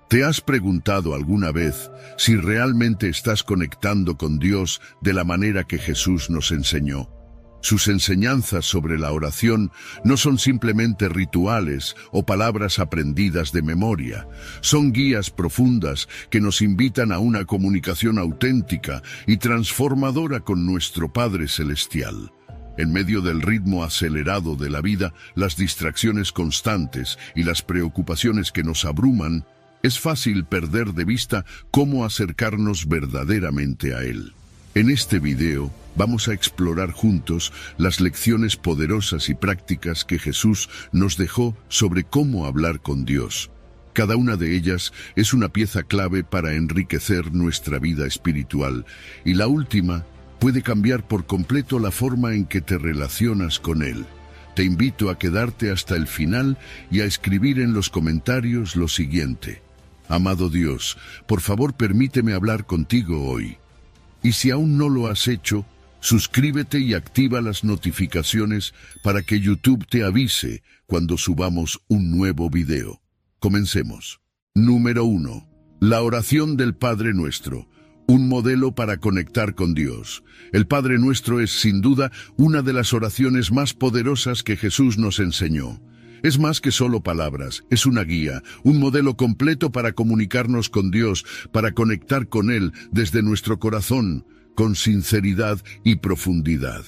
¿Te has preguntado alguna vez si realmente estás conectando con Dios de la manera que Jesús nos enseñó? Sus enseñanzas sobre la oración no son simplemente rituales o palabras aprendidas de memoria. Son guías profundas que nos invitan a una comunicación auténtica y transformadora con nuestro Padre Celestial. En medio del ritmo acelerado de la vida, las distracciones constantes y las preocupaciones que nos abruman, es fácil perder de vista cómo acercarnos verdaderamente a Él. En este video vamos a explorar juntos las lecciones poderosas y prácticas que Jesús nos dejó sobre cómo hablar con Dios. Cada una de ellas es una pieza clave para enriquecer nuestra vida espiritual, y la última puede cambiar por completo la forma en que te relacionas con Él. Te invito a quedarte hasta el final y a escribir en los comentarios lo siguiente: Amado Dios, por favor permíteme hablar contigo hoy. Y si aún no lo has hecho, suscríbete y activa las notificaciones para que YouTube te avise cuando subamos un nuevo video. Comencemos. Número 1. La oración del Padre Nuestro. Un modelo para conectar con Dios. El Padre Nuestro es, sin duda, una de las oraciones más poderosas que Jesús nos enseñó. Es más que solo palabras, es una guía, un modelo completo para comunicarnos con Dios, para conectar con Él desde nuestro corazón, con sinceridad y profundidad.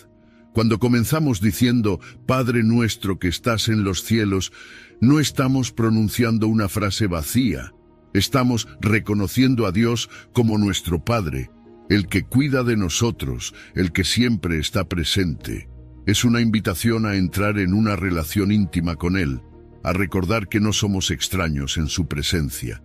Cuando comenzamos diciendo, Padre nuestro que estás en los cielos, no estamos pronunciando una frase vacía. Estamos reconociendo a Dios como nuestro Padre, el que cuida de nosotros, el que siempre está presente. Es una invitación a entrar en una relación íntima con Él, a recordar que no somos extraños en su presencia.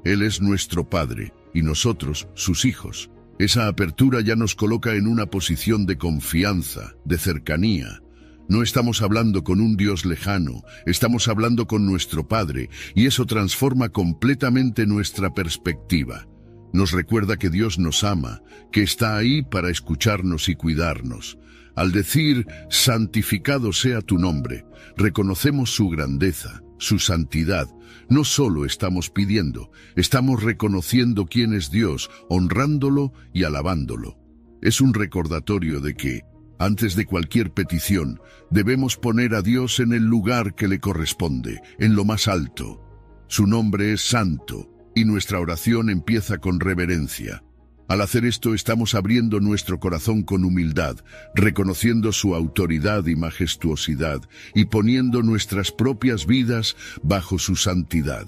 Él es nuestro Padre y nosotros, sus hijos. Esa apertura ya nos coloca en una posición de confianza, de cercanía. No estamos hablando con un Dios lejano, estamos hablando con nuestro Padre, y eso transforma completamente nuestra perspectiva. Nos recuerda que Dios nos ama, que está ahí para escucharnos y cuidarnos. Al decir, santificado sea tu nombre, reconocemos su grandeza, su santidad. No solo estamos pidiendo, estamos reconociendo quién es Dios, honrándolo y alabándolo. Es un recordatorio de que, antes de cualquier petición, debemos poner a Dios en el lugar que le corresponde, en lo más alto. Su nombre es santo, y nuestra oración empieza con reverencia. Al hacer esto estamos abriendo nuestro corazón con humildad, reconociendo su autoridad y majestuosidad y poniendo nuestras propias vidas bajo su santidad.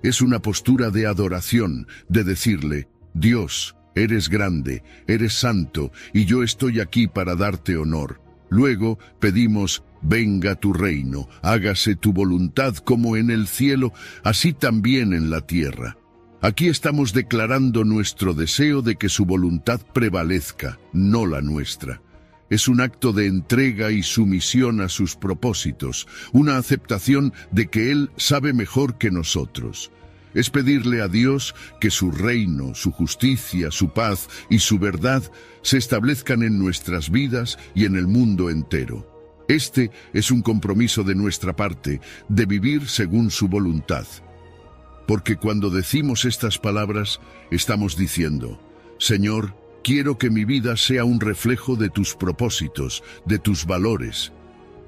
Es una postura de adoración, de decirle, Dios, eres grande, eres santo y yo estoy aquí para darte honor. Luego pedimos, venga tu reino, hágase tu voluntad como en el cielo, así también en la tierra. Aquí estamos declarando nuestro deseo de que su voluntad prevalezca, no la nuestra. Es un acto de entrega y sumisión a sus propósitos, una aceptación de que Él sabe mejor que nosotros. Es pedirle a Dios que su reino, su justicia, su paz y su verdad se establezcan en nuestras vidas y en el mundo entero. Este es un compromiso de nuestra parte, de vivir según su voluntad. Porque cuando decimos estas palabras, estamos diciendo, Señor, quiero que mi vida sea un reflejo de tus propósitos, de tus valores.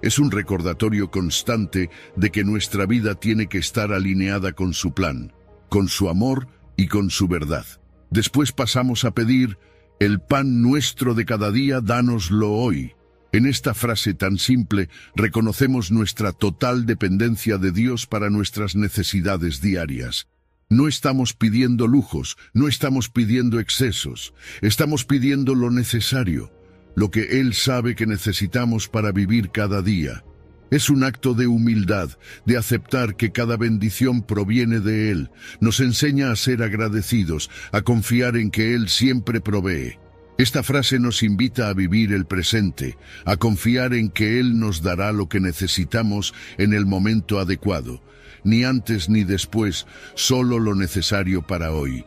Es un recordatorio constante de que nuestra vida tiene que estar alineada con su plan, con su amor y con su verdad. Después pasamos a pedir, el pan nuestro de cada día, dánoslo hoy. En esta frase tan simple, reconocemos nuestra total dependencia de Dios para nuestras necesidades diarias. No estamos pidiendo lujos, no estamos pidiendo excesos, estamos pidiendo lo necesario, lo que Él sabe que necesitamos para vivir cada día. Es un acto de humildad, de aceptar que cada bendición proviene de Él. Nos enseña a ser agradecidos, a confiar en que Él siempre provee. Esta frase nos invita a vivir el presente, a confiar en que Él nos dará lo que necesitamos en el momento adecuado, ni antes ni después, solo lo necesario para hoy.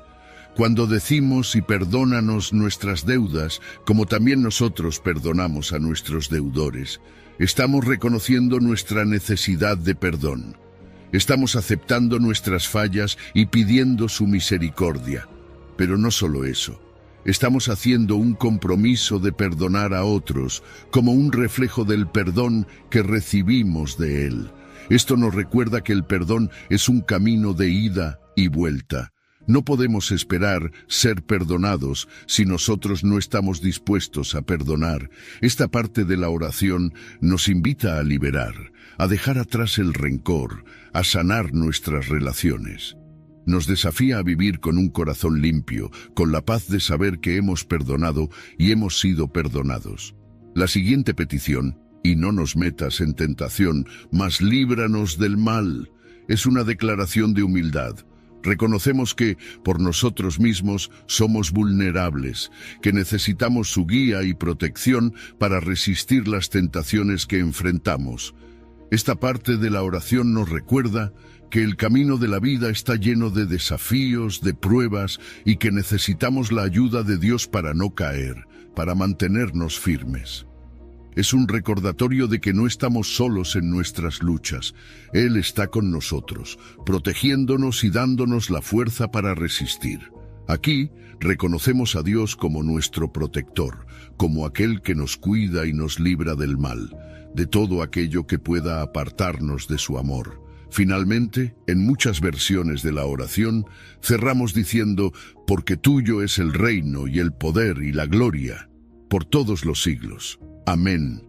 Cuando decimos y perdónanos nuestras deudas, como también nosotros perdonamos a nuestros deudores, estamos reconociendo nuestra necesidad de perdón. Estamos aceptando nuestras fallas y pidiendo su misericordia. Pero no solo eso. Estamos haciendo un compromiso de perdonar a otros como un reflejo del perdón que recibimos de Él. Esto nos recuerda que el perdón es un camino de ida y vuelta. No podemos esperar ser perdonados si nosotros no estamos dispuestos a perdonar. Esta parte de la oración nos invita a liberar, a dejar atrás el rencor, a sanar nuestras relaciones. Nos desafía a vivir con un corazón limpio, con la paz de saber que hemos perdonado y hemos sido perdonados. La siguiente petición: y no nos metas en tentación, mas líbranos del mal, es una declaración de humildad. Reconocemos que, por nosotros mismos, somos vulnerables, que necesitamos su guía y protección para resistir las tentaciones que enfrentamos. Esta parte de la oración nos recuerda que el camino de la vida está lleno de desafíos, de pruebas, y que necesitamos la ayuda de Dios para no caer, para mantenernos firmes. Es un recordatorio de que no estamos solos en nuestras luchas. Él está con nosotros, protegiéndonos y dándonos la fuerza para resistir. Aquí reconocemos a Dios como nuestro protector, como aquel que nos cuida y nos libra del mal, de todo aquello que pueda apartarnos de su amor. Finalmente, en muchas versiones de la oración, cerramos diciendo: porque tuyo es el reino y el poder y la gloria, por todos los siglos. Amén.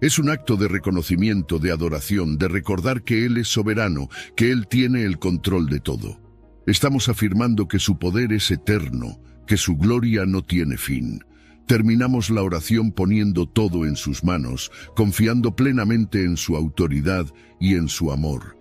Es un acto de reconocimiento, de adoración, de recordar que Él es soberano, que Él tiene el control de todo. Estamos afirmando que su poder es eterno, que su gloria no tiene fin. Terminamos la oración poniendo todo en sus manos, confiando plenamente en su autoridad y en su amor.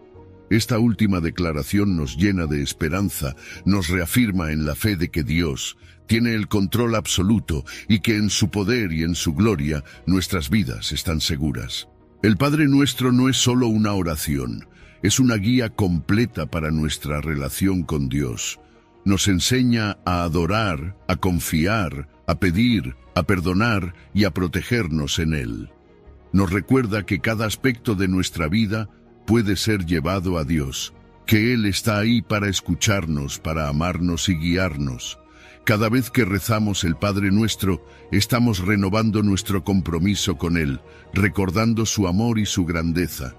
Esta última declaración nos llena de esperanza, nos reafirma en la fe de que Dios tiene el control absoluto y que en su poder y en su gloria nuestras vidas están seguras. El Padre Nuestro no es solo una oración, es una guía completa para nuestra relación con Dios. Nos enseña a adorar, a confiar, a pedir, a perdonar y a protegernos en Él. Nos recuerda que cada aspecto de nuestra vida puede ser llevado a Dios, que Él está ahí para escucharnos, para amarnos y guiarnos. Cada vez que rezamos el Padre Nuestro, estamos renovando nuestro compromiso con Él, recordando su amor y su grandeza.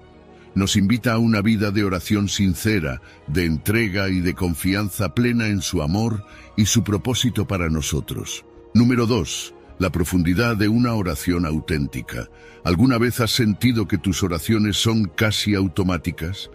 Nos invita a una vida de oración sincera, de entrega y de confianza plena en su amor y su propósito para nosotros. Número 2. La profundidad de una oración auténtica. ¿Alguna vez has sentido que tus oraciones son casi automáticas?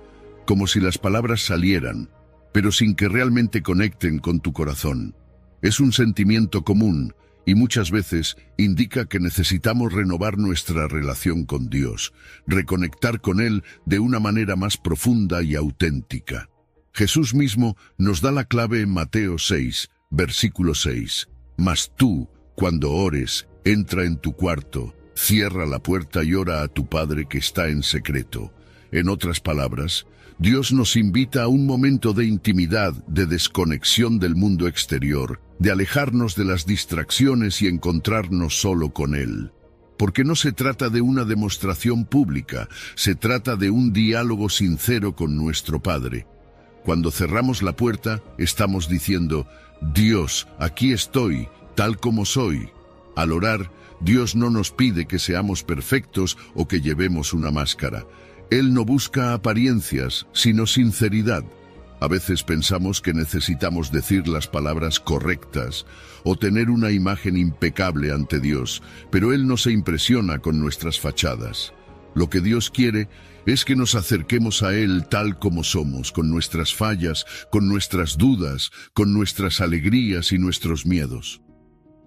Como si las palabras salieran, pero sin que realmente conecten con tu corazón. Es un sentimiento común y muchas veces indica que necesitamos renovar nuestra relación con Dios, reconectar con Él de una manera más profunda y auténtica. Jesús mismo nos da la clave en Mateo 6, versículo 6. Mas tú, cuando ores, entra en tu cuarto, cierra la puerta y ora a tu Padre que está en secreto. En otras palabras, Dios nos invita a un momento de intimidad, de desconexión del mundo exterior, de alejarnos de las distracciones y encontrarnos solo con Él. Porque no se trata de una demostración pública, se trata de un diálogo sincero con nuestro Padre. Cuando cerramos la puerta, estamos diciendo: Dios, aquí estoy, tal como soy. Al orar, Dios no nos pide que seamos perfectos o que llevemos una máscara. Él no busca apariencias, sino sinceridad. A veces pensamos que necesitamos decir las palabras correctas o tener una imagen impecable ante Dios, pero Él no se impresiona con nuestras fachadas. Lo que Dios quiere es que nos acerquemos a Él tal como somos, con nuestras fallas, con nuestras dudas, con nuestras alegrías y nuestros miedos.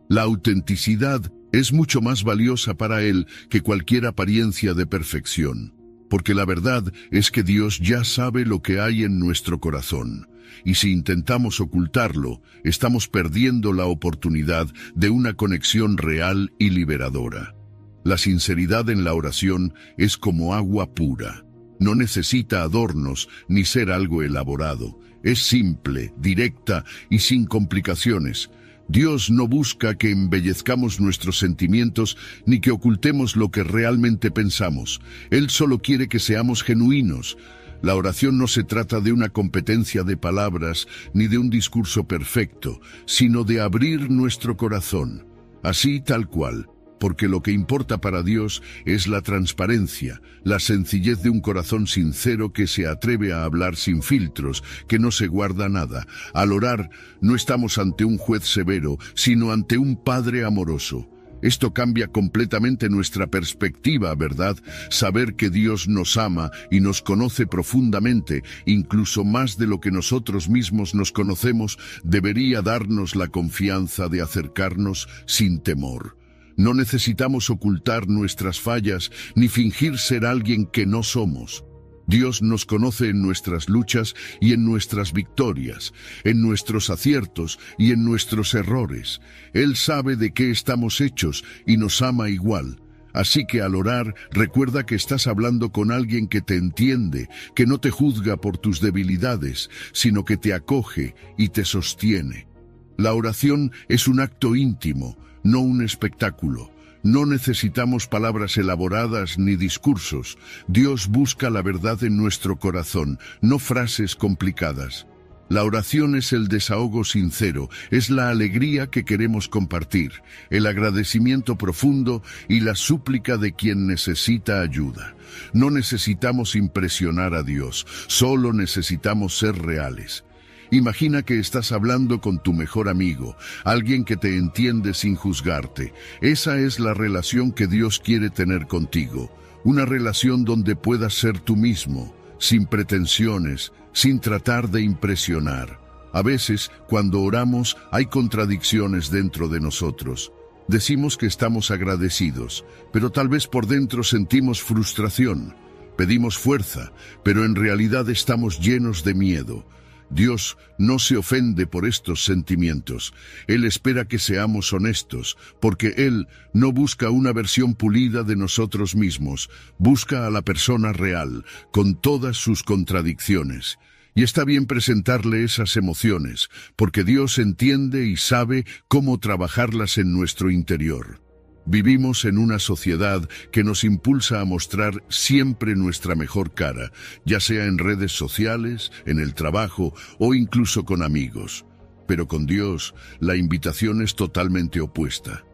La autenticidad es mucho más valiosa para Él que cualquier apariencia de perfección. Porque la verdad es que Dios ya sabe lo que hay en nuestro corazón, y si intentamos ocultarlo, estamos perdiendo la oportunidad de una conexión real y liberadora. La sinceridad en la oración es como agua pura. No necesita adornos ni ser algo elaborado. Es simple, directa y sin complicaciones. Dios no busca que embellezcamos nuestros sentimientos ni que ocultemos lo que realmente pensamos. Él solo quiere que seamos genuinos. La oración no se trata de una competencia de palabras ni de un discurso perfecto, sino de abrir nuestro corazón, así tal cual, porque lo que importa para Dios es la transparencia, la sencillez de un corazón sincero que se atreve a hablar sin filtros, que no se guarda nada. Al orar, no estamos ante un juez severo, sino ante un Padre amoroso. Esto cambia completamente nuestra perspectiva, ¿verdad? Saber que Dios nos ama y nos conoce profundamente, incluso más de lo que nosotros mismos nos conocemos, debería darnos la confianza de acercarnos sin temor. No necesitamos ocultar nuestras fallas ni fingir ser alguien que no somos. Dios nos conoce en nuestras luchas y en nuestras victorias, en nuestros aciertos y en nuestros errores. Él sabe de qué estamos hechos y nos ama igual. Así que al orar, recuerda que estás hablando con alguien que te entiende, que no te juzga por tus debilidades, sino que te acoge y te sostiene. La oración es un acto íntimo, no un espectáculo. No necesitamos palabras elaboradas ni discursos. Dios busca la verdad en nuestro corazón, no frases complicadas. La oración es el desahogo sincero, es la alegría que queremos compartir, el agradecimiento profundo y la súplica de quien necesita ayuda. No necesitamos impresionar a Dios, solo necesitamos ser reales. Imagina que estás hablando con tu mejor amigo, alguien que te entiende sin juzgarte. Esa es la relación que Dios quiere tener contigo, una relación donde puedas ser tú mismo, sin pretensiones, sin tratar de impresionar. A veces, cuando oramos, hay contradicciones dentro de nosotros. Decimos que estamos agradecidos, pero tal vez por dentro sentimos frustración. Pedimos fuerza, pero en realidad estamos llenos de miedo. Dios no se ofende por estos sentimientos. Él espera que seamos honestos, porque Él no busca una versión pulida de nosotros mismos, busca a la persona real, con todas sus contradicciones. Y está bien presentarle esas emociones, porque Dios entiende y sabe cómo trabajarlas en nuestro interior. Vivimos en una sociedad que nos impulsa a mostrar siempre nuestra mejor cara, ya sea en redes sociales, en el trabajo o incluso con amigos. Pero con Dios, la invitación es totalmente opuesta.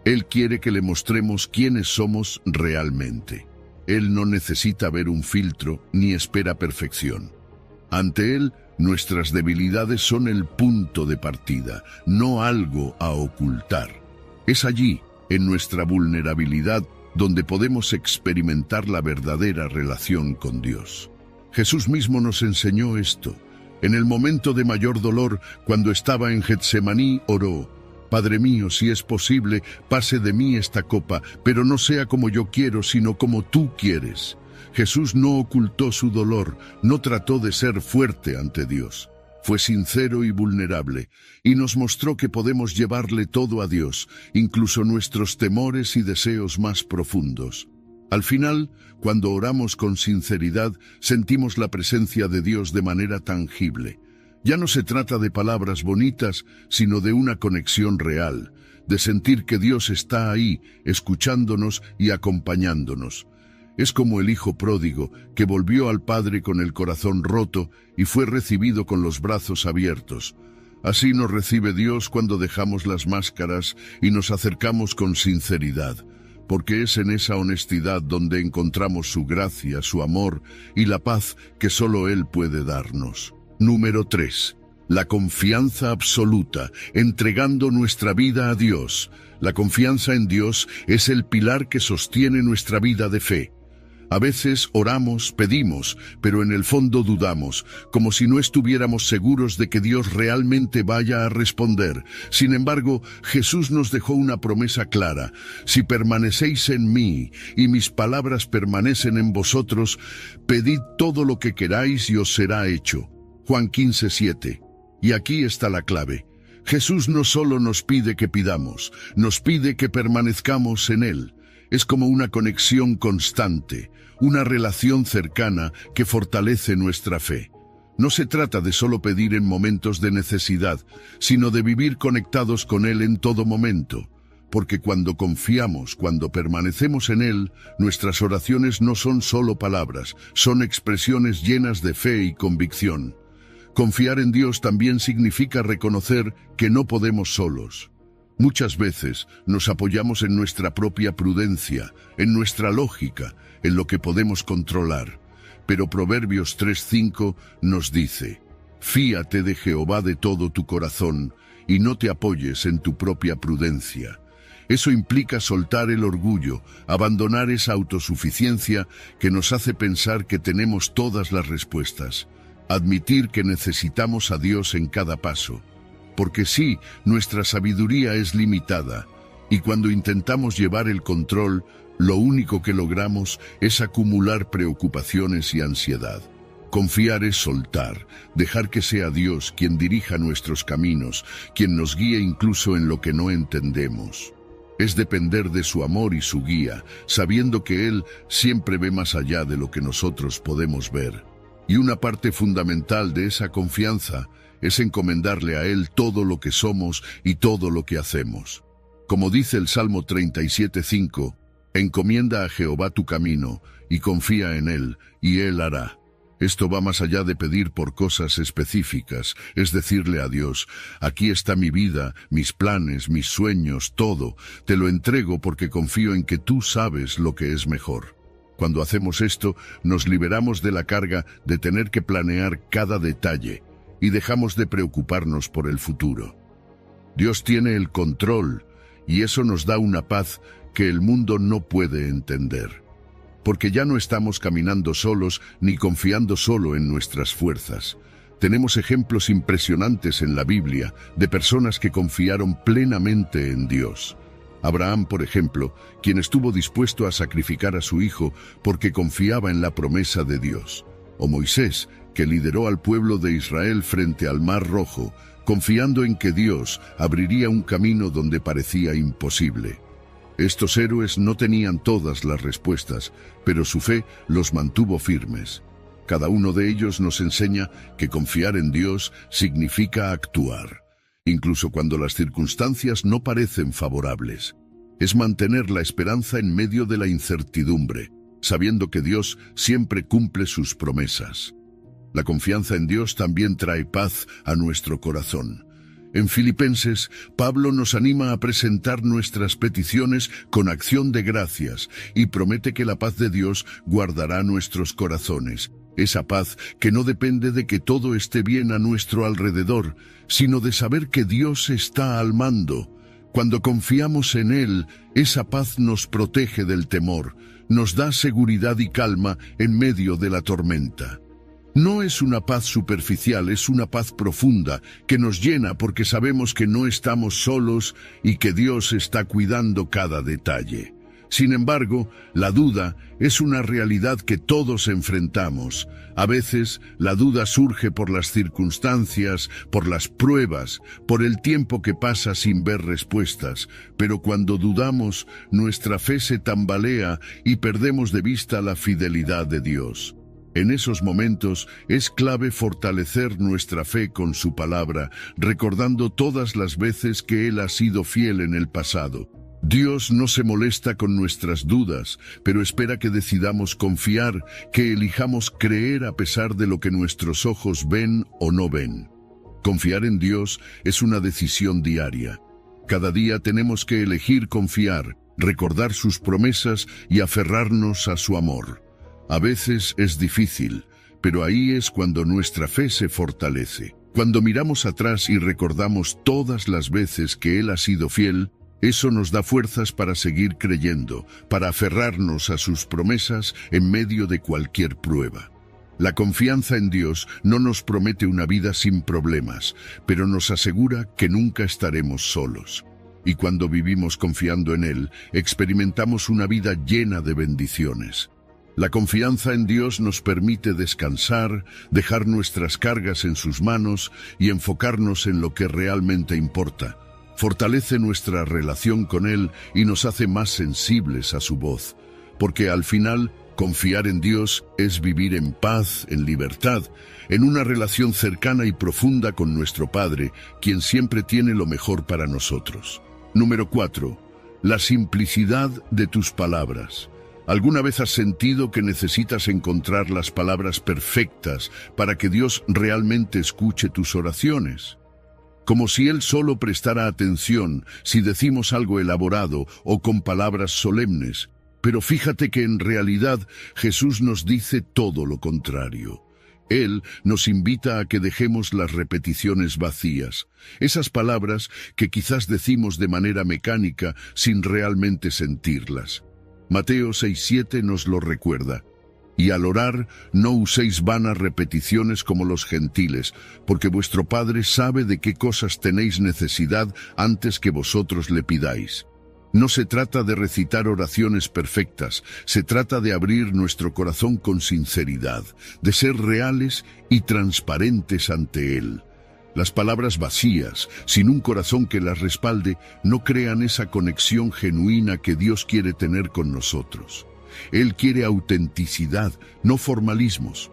Él quiere que le mostremos quiénes somos realmente. Él no necesita ver un filtro ni espera perfección. Ante Él, nuestras debilidades son el punto de partida, no algo a ocultar. Es allí, en nuestra vulnerabilidad, donde podemos experimentar la verdadera relación con Dios. Jesús mismo nos enseñó esto. En el momento de mayor dolor, cuando estaba en Getsemaní, oró: «Padre mío, si es posible, pase de mí esta copa, pero no sea como yo quiero, sino como tú quieres». Jesús no ocultó su dolor, no trató de ser fuerte ante Dios. Fue sincero y vulnerable, y nos mostró que podemos llevarle todo a Dios, incluso nuestros temores y deseos más profundos. Al final, cuando oramos con sinceridad, sentimos la presencia de Dios de manera tangible. Ya no se trata de palabras bonitas, sino de una conexión real, de sentir que Dios está ahí, escuchándonos y acompañándonos. Es como el hijo pródigo, que volvió al padre con el corazón roto y fue recibido con los brazos abiertos. Así nos recibe Dios cuando dejamos las máscaras y nos acercamos con sinceridad, porque es en esa honestidad donde encontramos su gracia, su amor y la paz que solo Él puede darnos. Número 3. La confianza absoluta, entregando nuestra vida a Dios. La confianza en Dios es el pilar que sostiene nuestra vida de fe. A veces oramos, pedimos, pero en el fondo dudamos, como si no estuviéramos seguros de que Dios realmente vaya a responder. Sin embargo, Jesús nos dejó una promesa clara: «Si permanecéis en mí y mis palabras permanecen en vosotros, pedid todo lo que queráis y os será hecho». Juan 15:7. Y aquí está la clave. Jesús no solo nos pide que pidamos, nos pide que permanezcamos en Él. Es como una conexión constante, una relación cercana que fortalece nuestra fe. No se trata de solo pedir en momentos de necesidad, sino de vivir conectados con Él en todo momento. porque cuando confiamos, cuando permanecemos en Él, nuestras oraciones no son solo palabras, son expresiones llenas de fe y convicción. Confiar en Dios también significa reconocer que no podemos solos. Muchas veces nos apoyamos en nuestra propia prudencia, en nuestra lógica, en lo que podemos controlar. Pero Proverbios 3:5 nos dice: «Fíate de Jehová de todo tu corazón, y no te apoyes en tu propia prudencia». Eso implica soltar el orgullo, abandonar esa autosuficiencia que nos hace pensar que tenemos todas las respuestas. Admitir que necesitamos a Dios en cada paso. Porque sí, nuestra sabiduría es limitada, y cuando intentamos llevar el control, lo único que logramos es acumular preocupaciones y ansiedad. Confiar es soltar, dejar que sea Dios quien dirija nuestros caminos, quien nos guíe incluso en lo que no entendemos. Es depender de su amor y su guía, sabiendo que Él siempre ve más allá de lo que nosotros podemos ver. Y una parte fundamental de esa confianza es encomendarle a Él todo lo que somos y todo lo que hacemos. Como dice el Salmo 37:5, encomienda a Jehová tu camino y confía en Él, y Él hará. Esto va más allá de pedir por cosas específicas, es decirle a Dios: aquí está mi vida, mis planes, mis sueños, todo. Te lo entrego porque confío en que tú sabes lo que es mejor. Cuando hacemos esto, nos liberamos de la carga de tener que planear cada detalle y dejamos de preocuparnos por el futuro. Dios tiene el control y eso nos da una paz que el mundo no puede entender. Porque ya no estamos caminando solos ni confiando solo en nuestras fuerzas. Tenemos ejemplos impresionantes en la Biblia de personas que confiaron plenamente en Dios. Abraham, por ejemplo, quien estuvo dispuesto a sacrificar a su hijo porque confiaba en la promesa de Dios. O Moisés, que lideró al pueblo de Israel frente al Mar Rojo, confiando en que Dios abriría un camino donde parecía imposible. Estos héroes no tenían todas las respuestas, pero su fe los mantuvo firmes. Cada uno de ellos nos enseña que confiar en Dios significa actuar, incluso cuando las circunstancias no parecen favorables. Es mantener la esperanza en medio de la incertidumbre, sabiendo que Dios siempre cumple sus promesas. La confianza en Dios también trae paz a nuestro corazón. En Filipenses, Pablo nos anima a presentar nuestras peticiones con acción de gracias y promete que la paz de Dios guardará nuestros corazones. Esa paz que no depende de que todo esté bien a nuestro alrededor, sino de saber que Dios está al mando. Cuando confiamos en Él, esa paz nos protege del temor, nos da seguridad y calma en medio de la tormenta. No es una paz superficial, es una paz profunda que nos llena porque sabemos que no estamos solos y que Dios está cuidando cada detalle. Sin embargo, la duda es una realidad que todos enfrentamos. A veces, la duda surge por las circunstancias, por las pruebas, por el tiempo que pasa sin ver respuestas. Pero cuando dudamos, nuestra fe se tambalea y perdemos de vista la fidelidad de Dios. En esos momentos es clave fortalecer nuestra fe con su palabra, recordando todas las veces que Él ha sido fiel en el pasado. Dios no se molesta con nuestras dudas, pero espera que decidamos confiar, que elijamos creer a pesar de lo que nuestros ojos ven o no ven. Confiar en Dios es una decisión diaria. Cada día tenemos que elegir confiar, recordar sus promesas y aferrarnos a su amor. A veces es difícil, pero ahí es cuando nuestra fe se fortalece. Cuando miramos atrás y recordamos todas las veces que Él ha sido fiel, eso nos da fuerzas para seguir creyendo, para aferrarnos a sus promesas en medio de cualquier prueba. La confianza en Dios no nos promete una vida sin problemas, pero nos asegura que nunca estaremos solos. Y cuando vivimos confiando en Él, experimentamos una vida llena de bendiciones. La confianza en Dios nos permite descansar, dejar nuestras cargas en sus manos y enfocarnos en lo que realmente importa. Fortalece nuestra relación con Él y nos hace más sensibles a su voz, porque al final, confiar en Dios es vivir en paz, en libertad, en una relación cercana y profunda con nuestro Padre, quien siempre tiene lo mejor para nosotros. Número 4. La simplicidad de tus palabras. ¿Alguna vez has sentido que necesitas encontrar las palabras perfectas para que Dios realmente escuche tus oraciones? Como si Él solo prestara atención si decimos algo elaborado o con palabras solemnes. Pero fíjate que en realidad Jesús nos dice todo lo contrario. Él nos invita a que dejemos las repeticiones vacías, esas palabras que quizás decimos de manera mecánica sin realmente sentirlas. Mateo 6:7 nos lo recuerda. Y al orar, no uséis vanas repeticiones como los gentiles, porque vuestro Padre sabe de qué cosas tenéis necesidad antes que vosotros le pidáis. No se trata de recitar oraciones perfectas, se trata de abrir nuestro corazón con sinceridad, de ser reales y transparentes ante Él. Las palabras vacías, sin un corazón que las respalde, no crean esa conexión genuina que Dios quiere tener con nosotros. Él quiere autenticidad, no formalismos.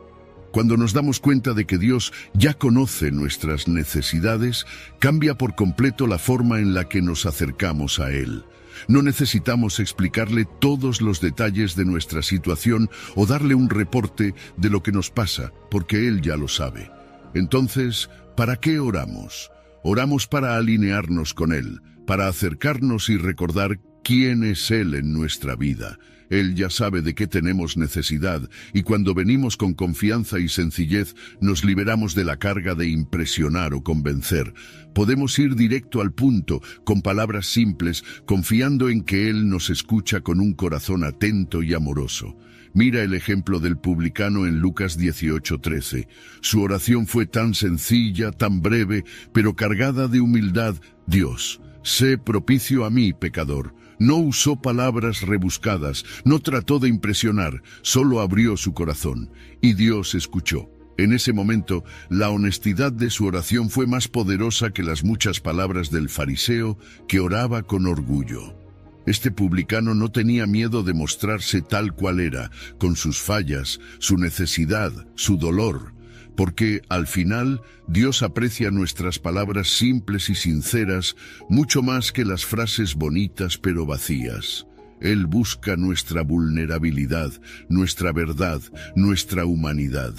Cuando nos damos cuenta de que Dios ya conoce nuestras necesidades, cambia por completo la forma en la que nos acercamos a Él. No necesitamos explicarle todos los detalles de nuestra situación o darle un reporte de lo que nos pasa, porque Él ya lo sabe. Entonces, ¿para qué oramos? Oramos para alinearnos con Él, para acercarnos y recordar quién es Él en nuestra vida. Él ya sabe de qué tenemos necesidad, y cuando venimos con confianza y sencillez, nos liberamos de la carga de impresionar o convencer. Podemos ir directo al punto, con palabras simples, confiando en que Él nos escucha con un corazón atento y amoroso. Mira el ejemplo del publicano en Lucas 18:13. Su oración fue tan sencilla, tan breve, pero cargada de humildad. Dios, sé propicio a mí, pecador. No usó palabras rebuscadas, no trató de impresionar, solo abrió su corazón. Y Dios escuchó. En ese momento, la honestidad de su oración fue más poderosa que las muchas palabras del fariseo que oraba con orgullo. Este publicano no tenía miedo de mostrarse tal cual era, con sus fallas, su necesidad, su dolor, porque al final Dios aprecia nuestras palabras simples y sinceras mucho más que las frases bonitas pero vacías. Él busca nuestra vulnerabilidad, nuestra verdad, nuestra humanidad.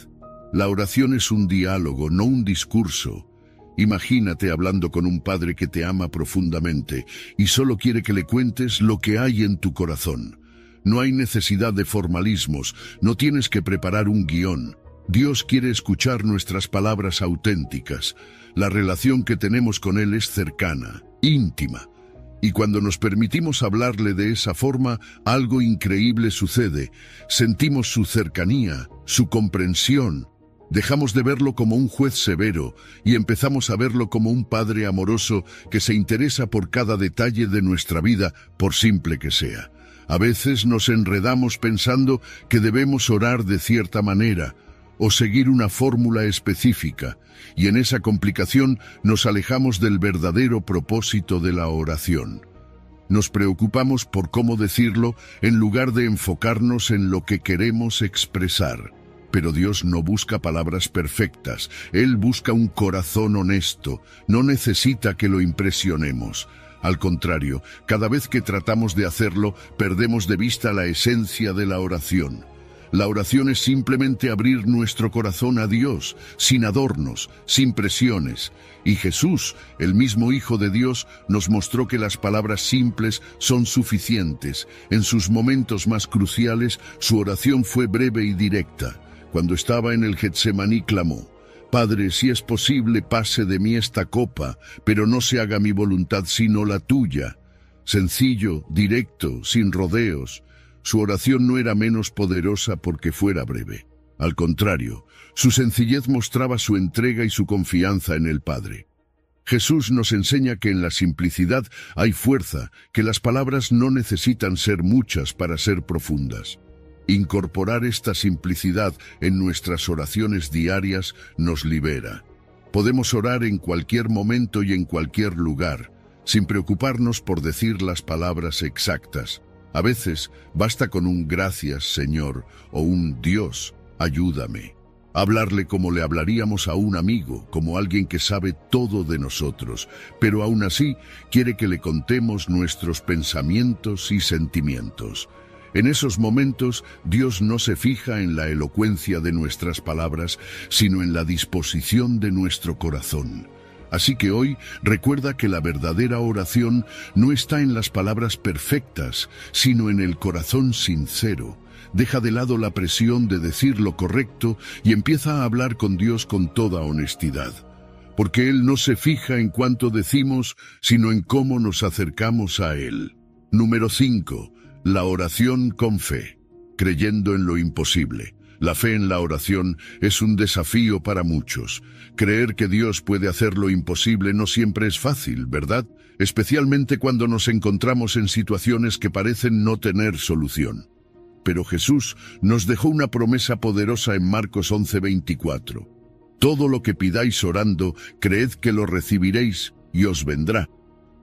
La oración es un diálogo, no un discurso. Imagínate hablando con un padre que te ama profundamente y solo quiere que le cuentes lo que hay en tu corazón. No hay necesidad de formalismos, no tienes que preparar un guión. Dios quiere escuchar nuestras palabras auténticas. La relación que tenemos con Él es cercana, íntima. Y cuando nos permitimos hablarle de esa forma, algo increíble sucede. Sentimos su cercanía, su comprensión. Dejamos de verlo como un juez severo y empezamos a verlo como un padre amoroso que se interesa por cada detalle de nuestra vida, por simple que sea. A veces nos enredamos pensando que debemos orar de cierta manera o seguir una fórmula específica, y en esa complicación nos alejamos del verdadero propósito de la oración. Nos preocupamos por cómo decirlo en lugar de enfocarnos en lo que queremos expresar. Pero Dios no busca palabras perfectas, Él busca un corazón honesto, no necesita que lo impresionemos. Al contrario, cada vez que tratamos de hacerlo, perdemos de vista la esencia de la oración. La oración es simplemente abrir nuestro corazón a Dios, sin adornos, sin presiones. Y Jesús, el mismo Hijo de Dios, nos mostró que las palabras simples son suficientes. En sus momentos más cruciales, su oración fue breve y directa. Cuando estaba en el Getsemaní clamó: «Padre, si es posible, pase de mí esta copa, pero no se haga mi voluntad sino la tuya». Sencillo, directo, sin rodeos. Su oración no era menos poderosa porque fuera breve. Al contrario, su sencillez mostraba su entrega y su confianza en el Padre. Jesús nos enseña que en la simplicidad hay fuerza, que las palabras no necesitan ser muchas para ser profundas. Incorporar esta simplicidad en nuestras oraciones diarias nos libera. Podemos orar en cualquier momento y en cualquier lugar, sin preocuparnos por decir las palabras exactas. A veces basta con un «Gracias, Señor» o un «Dios, ayúdame». Hablarle como le hablaríamos a un amigo, como alguien que sabe todo de nosotros, pero aún así quiere que le contemos nuestros pensamientos y sentimientos. En esos momentos, Dios no se fija en la elocuencia de nuestras palabras, sino en la disposición de nuestro corazón. Así que hoy recuerda que la verdadera oración no está en las palabras perfectas, sino en el corazón sincero. Deja de lado la presión de decir lo correcto y empieza a hablar con Dios con toda honestidad. Porque Él no se fija en cuánto decimos, sino en cómo nos acercamos a Él. Número 5. La oración con fe, creyendo en lo imposible. La fe en la oración es un desafío para muchos. Creer que Dios puede hacer lo imposible no siempre es fácil, ¿verdad? Especialmente cuando nos encontramos en situaciones que parecen no tener solución. Pero Jesús nos dejó una promesa poderosa en Marcos 11:24. Todo lo que pidáis orando, creed que lo recibiréis y os vendrá.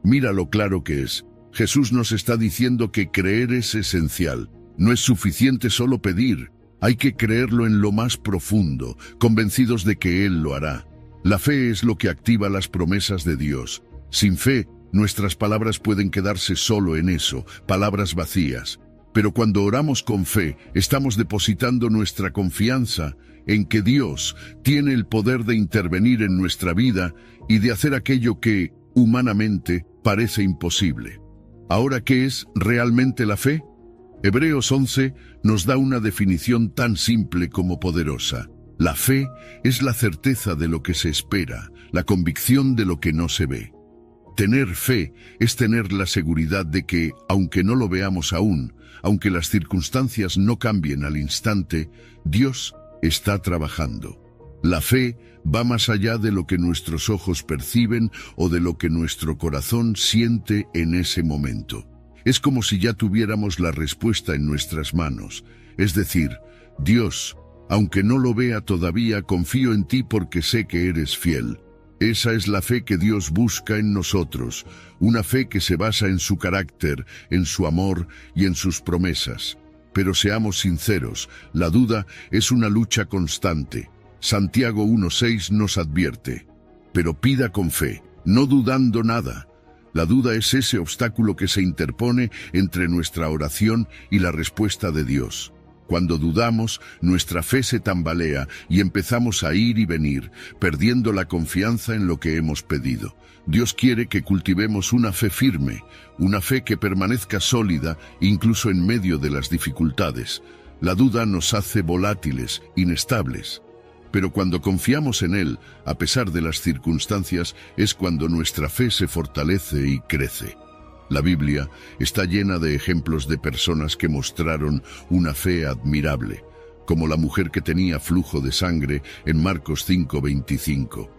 Mira lo claro que es. Jesús nos está diciendo que creer es esencial. No es suficiente solo pedir. Hay que creerlo en lo más profundo, convencidos de que Él lo hará. La fe es lo que activa las promesas de Dios. Sin fe, nuestras palabras pueden quedarse solo en eso, palabras vacías. Pero cuando oramos con fe, estamos depositando nuestra confianza en que Dios tiene el poder de intervenir en nuestra vida y de hacer aquello que, humanamente, parece imposible. ¿Ahora qué es realmente la fe? Hebreos 11 nos da una definición tan simple como poderosa. La fe es la certeza de lo que se espera, la convicción de lo que no se ve. Tener fe es tener la seguridad de que, aunque no lo veamos aún, aunque las circunstancias no cambien al instante, Dios está trabajando. La fe va más allá de lo que nuestros ojos perciben o de lo que nuestro corazón siente en ese momento. Es como si ya tuviéramos la respuesta en nuestras manos. Es decir, Dios, aunque no lo vea todavía, confío en ti porque sé que eres fiel. Esa es la fe que Dios busca en nosotros, una fe que se basa en su carácter, en su amor y en sus promesas. Pero seamos sinceros, la duda es una lucha constante. Santiago 1:6 nos advierte, pero pida con fe, no dudando nada. La duda es ese obstáculo que se interpone entre nuestra oración y la respuesta de Dios. Cuando dudamos, nuestra fe se tambalea y empezamos a ir y venir, perdiendo la confianza en lo que hemos pedido. Dios quiere que cultivemos una fe firme, una fe que permanezca sólida incluso en medio de las dificultades. La duda nos hace volátiles, inestables. Pero cuando confiamos en Él, a pesar de las circunstancias, es cuando nuestra fe se fortalece y crece. La Biblia está llena de ejemplos de personas que mostraron una fe admirable, como la mujer que tenía flujo de sangre en Marcos 5:25.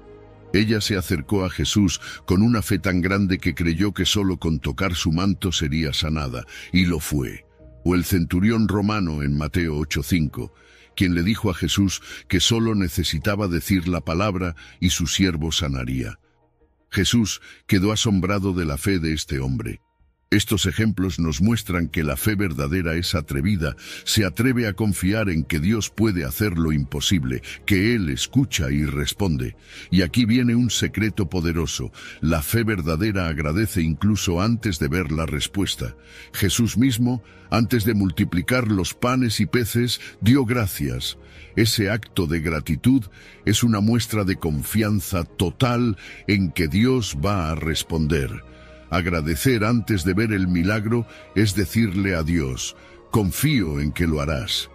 Ella se acercó a Jesús con una fe tan grande que creyó que solo con tocar su manto sería sanada, y lo fue. O el centurión romano en Mateo 8:5, quien le dijo a Jesús que solo necesitaba decir la palabra y su siervo sanaría. Jesús quedó asombrado de la fe de este hombre. Estos ejemplos nos muestran que la fe verdadera es atrevida, se atreve a confiar en que Dios puede hacer lo imposible, que Él escucha y responde. Y aquí viene un secreto poderoso. La fe verdadera agradece incluso antes de ver la respuesta. Jesús mismo, antes de multiplicar los panes y peces, dio gracias. Ese acto de gratitud es una muestra de confianza total en que Dios va a responder. Agradecer antes de ver el milagro es decirle a Dios, confío en que lo harás.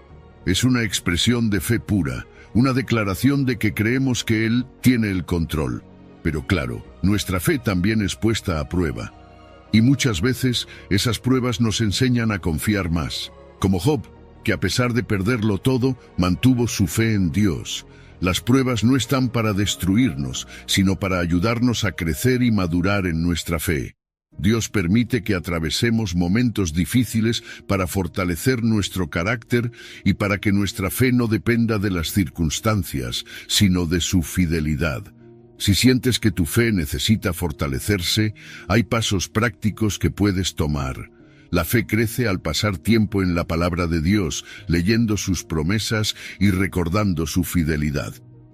Es una expresión de fe pura, una declaración de que creemos que Él tiene el control. Pero claro, nuestra fe también es puesta a prueba. Y muchas veces esas pruebas nos enseñan a confiar más. Como Job, que a pesar de perderlo todo, mantuvo su fe en Dios. Las pruebas no están para destruirnos, sino para ayudarnos a crecer y madurar en nuestra fe. Dios permite que atravesemos momentos difíciles para fortalecer nuestro carácter y para que nuestra fe no dependa de las circunstancias, sino de su fidelidad. Si sientes que tu fe necesita fortalecerse, hay pasos prácticos que puedes tomar. La fe crece al pasar tiempo en la palabra de Dios, leyendo sus promesas y recordando su fidelidad.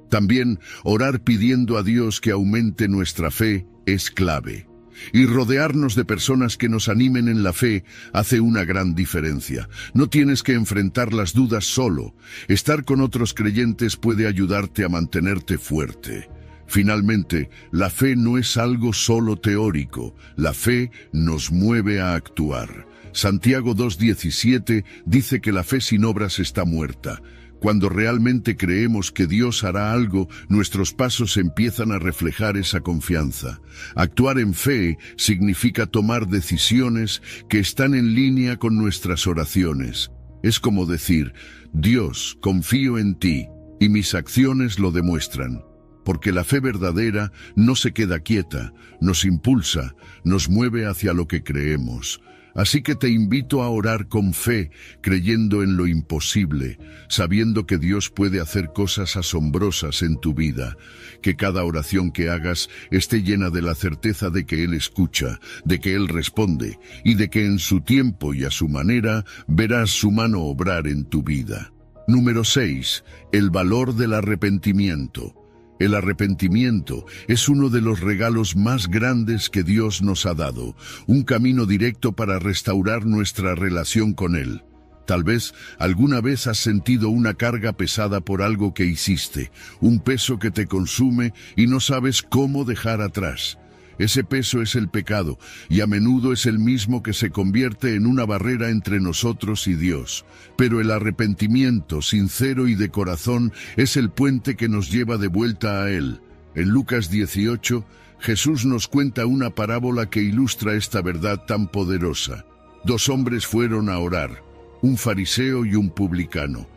También orar pidiendo a Dios que aumente nuestra fe es clave. Y rodearnos de personas que nos animen en la fe hace una gran diferencia. No tienes que enfrentar las dudas solo. Estar con otros creyentes puede ayudarte a mantenerte fuerte. Finalmente, la fe no es algo solo teórico. La fe nos mueve a actuar. Santiago 2:17 dice que la fe sin obras está muerta. Cuando realmente creemos que Dios hará algo, nuestros pasos empiezan a reflejar esa confianza. Actuar en fe significa tomar decisiones que están en línea con nuestras oraciones. Es como decir, Dios, confío en ti, y mis acciones lo demuestran. Porque la fe verdadera no se queda quieta, nos impulsa, nos mueve hacia lo que creemos. Así que te invito a orar con fe, creyendo en lo imposible, sabiendo que Dios puede hacer cosas asombrosas en tu vida, que cada oración que hagas esté llena de la certeza de que Él escucha, de que Él responde, y de que en su tiempo y a su manera verás su mano obrar en tu vida. Número 6. El valor del arrepentimiento. El arrepentimiento es uno de los regalos más grandes que Dios nos ha dado, un camino directo para restaurar nuestra relación con Él. Tal vez alguna vez has sentido una carga pesada por algo que hiciste, un peso que te consume y no sabes cómo dejar atrás. Ese peso es el pecado, y a menudo es el mismo que se convierte en una barrera entre nosotros y Dios. Pero el arrepentimiento sincero y de corazón es el puente que nos lleva de vuelta a Él. En Lucas 18, Jesús nos cuenta una parábola que ilustra esta verdad tan poderosa. 2 hombres fueron a orar, un fariseo y un publicano.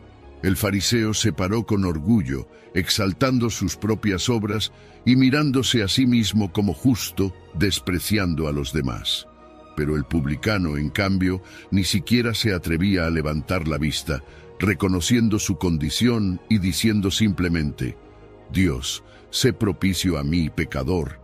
El fariseo se paró con orgullo, exaltando sus propias obras y mirándose a sí mismo como justo, despreciando a los demás. Pero el publicano, en cambio, ni siquiera se atrevía a levantar la vista, reconociendo su condición y diciendo simplemente, «Dios, sé propicio a mí, pecador».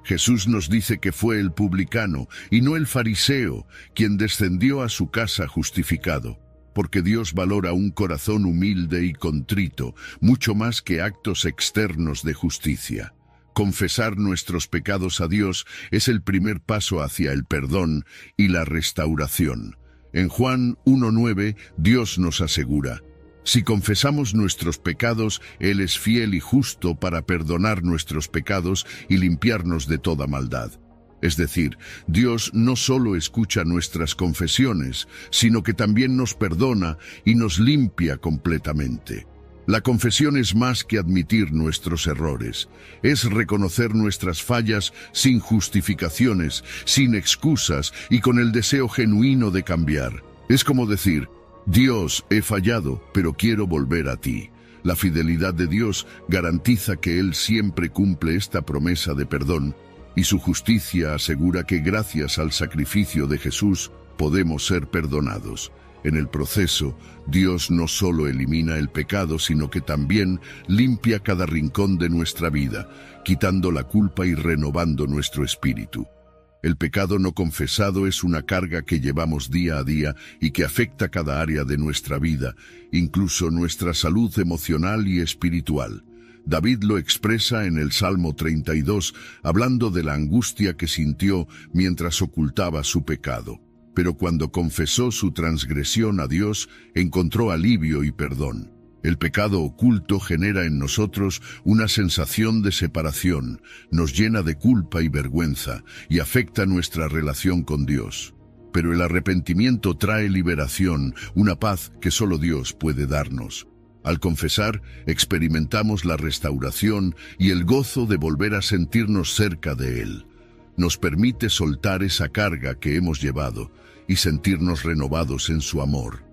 Jesús nos dice que fue el publicano, y no el fariseo, quien descendió a su casa justificado. Porque Dios valora un corazón humilde y contrito, mucho más que actos externos de justicia. Confesar nuestros pecados a Dios es el primer paso hacia el perdón y la restauración. En Juan 1:9, Dios nos asegura, si confesamos nuestros pecados, Él es fiel y justo para perdonar nuestros pecados y limpiarnos de toda maldad. Es decir, Dios no solo escucha nuestras confesiones, sino que también nos perdona y nos limpia completamente. La confesión es más que admitir nuestros errores. Es reconocer nuestras fallas sin justificaciones, sin excusas y con el deseo genuino de cambiar. Es como decir, Dios, he fallado, pero quiero volver a ti. La fidelidad de Dios garantiza que Él siempre cumple esta promesa de perdón, y su justicia asegura que gracias al sacrificio de Jesús podemos ser perdonados. En el proceso, Dios no solo elimina el pecado, sino que también limpia cada rincón de nuestra vida, quitando la culpa y renovando nuestro espíritu. El pecado no confesado es una carga que llevamos día a día y que afecta cada área de nuestra vida, incluso nuestra salud emocional y espiritual. David lo expresa en el Salmo 32, hablando de la angustia que sintió mientras ocultaba su pecado. Pero cuando confesó su transgresión a Dios, encontró alivio y perdón. El pecado oculto genera en nosotros una sensación de separación, nos llena de culpa y vergüenza, y afecta nuestra relación con Dios. Pero el arrepentimiento trae liberación, una paz que solo Dios puede darnos. Al confesar, experimentamos la restauración y el gozo de volver a sentirnos cerca de Él. Nos permite soltar esa carga que hemos llevado y sentirnos renovados en su amor.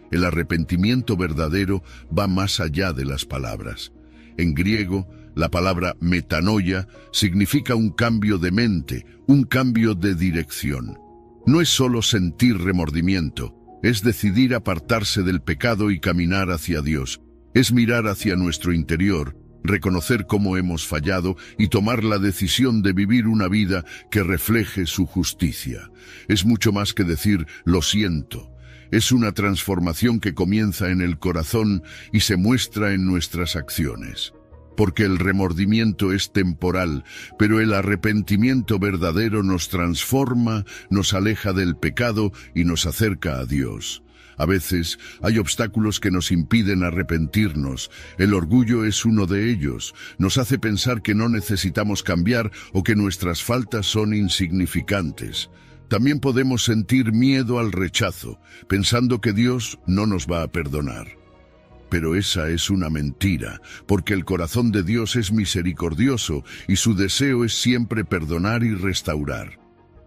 El arrepentimiento verdadero va más allá de las palabras. En griego, la palabra metanoia significa un cambio de mente, un cambio de dirección. No es solo sentir remordimiento, es decidir apartarse del pecado y caminar hacia Dios. Es mirar hacia nuestro interior, reconocer cómo hemos fallado y tomar la decisión de vivir una vida que refleje su justicia. Es mucho más que decir "lo siento". Es una transformación que comienza en el corazón y se muestra en nuestras acciones. Porque el remordimiento es temporal, pero el arrepentimiento verdadero nos transforma, nos aleja del pecado y nos acerca a Dios. A veces hay obstáculos que nos impiden arrepentirnos. El orgullo es uno de ellos. Nos hace pensar que no necesitamos cambiar o que nuestras faltas son insignificantes. También podemos sentir miedo al rechazo, pensando que Dios no nos va a perdonar. Pero esa es una mentira, porque el corazón de Dios es misericordioso y su deseo es siempre perdonar y restaurar.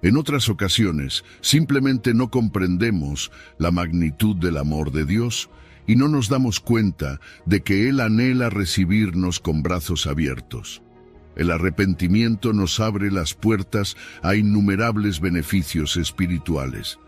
En otras ocasiones, simplemente no comprendemos la magnitud del amor de Dios y no nos damos cuenta de que Él anhela recibirnos con brazos abiertos. El arrepentimiento nos abre las puertas a innumerables beneficios espirituales.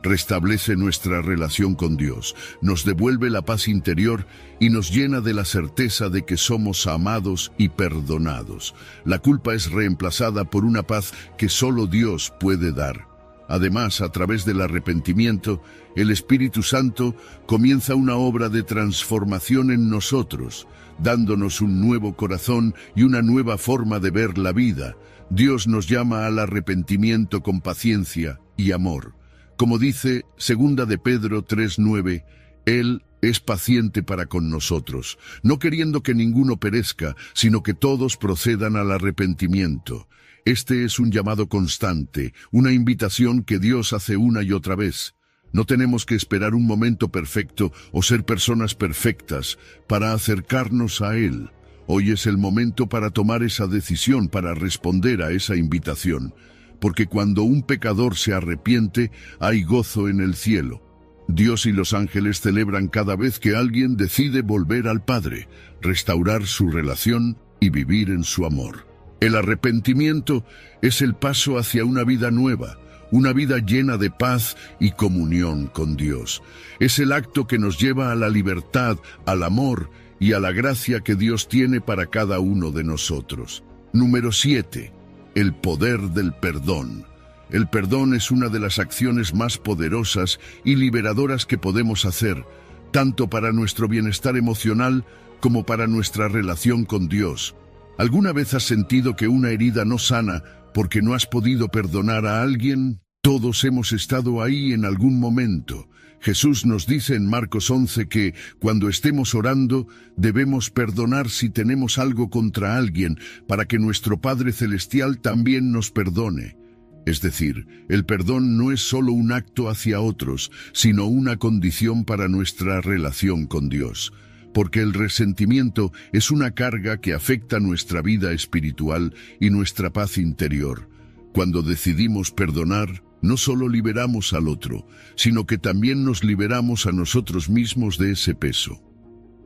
Restablece nuestra relación con Dios, nos devuelve la paz interior y nos llena de la certeza de que somos amados y perdonados. La culpa es reemplazada por una paz que solo Dios puede dar. Además, a través del arrepentimiento, el Espíritu Santo comienza una obra de transformación en nosotros, dándonos un nuevo corazón y una nueva forma de ver la vida. Dios nos llama al arrepentimiento con paciencia y amor. Como dice 2 de Pedro 3:9, Él es paciente para con nosotros, no queriendo que ninguno perezca, sino que todos procedan al arrepentimiento. Este es un llamado constante, una invitación que Dios hace una y otra vez. No tenemos que esperar un momento perfecto o ser personas perfectas para acercarnos a Él. Hoy es el momento para tomar esa decisión, para responder a esa invitación. Porque cuando un pecador se arrepiente, hay gozo en el cielo. Dios y los ángeles celebran cada vez que alguien decide volver al Padre, restaurar su relación y vivir en su amor. El arrepentimiento es el paso hacia una vida nueva, una vida llena de paz y comunión con Dios. Es el acto que nos lleva a la libertad, al amor y a la gracia que Dios tiene para cada uno de nosotros. Número 7. El poder del perdón. El perdón es una de las acciones más poderosas y liberadoras que podemos hacer, tanto para nuestro bienestar emocional como para nuestra relación con Dios. ¿Alguna vez has sentido que una herida no sana porque no has podido perdonar a alguien? Todos hemos estado ahí en algún momento. Jesús nos dice en Marcos 11 que, cuando estemos orando, debemos perdonar si tenemos algo contra alguien, para que nuestro Padre Celestial también nos perdone. Es decir, el perdón no es solo un acto hacia otros, sino una condición para nuestra relación con Dios. Porque el resentimiento es una carga que afecta nuestra vida espiritual y nuestra paz interior. Cuando decidimos perdonar, no solo liberamos al otro, sino que también nos liberamos a nosotros mismos de ese peso.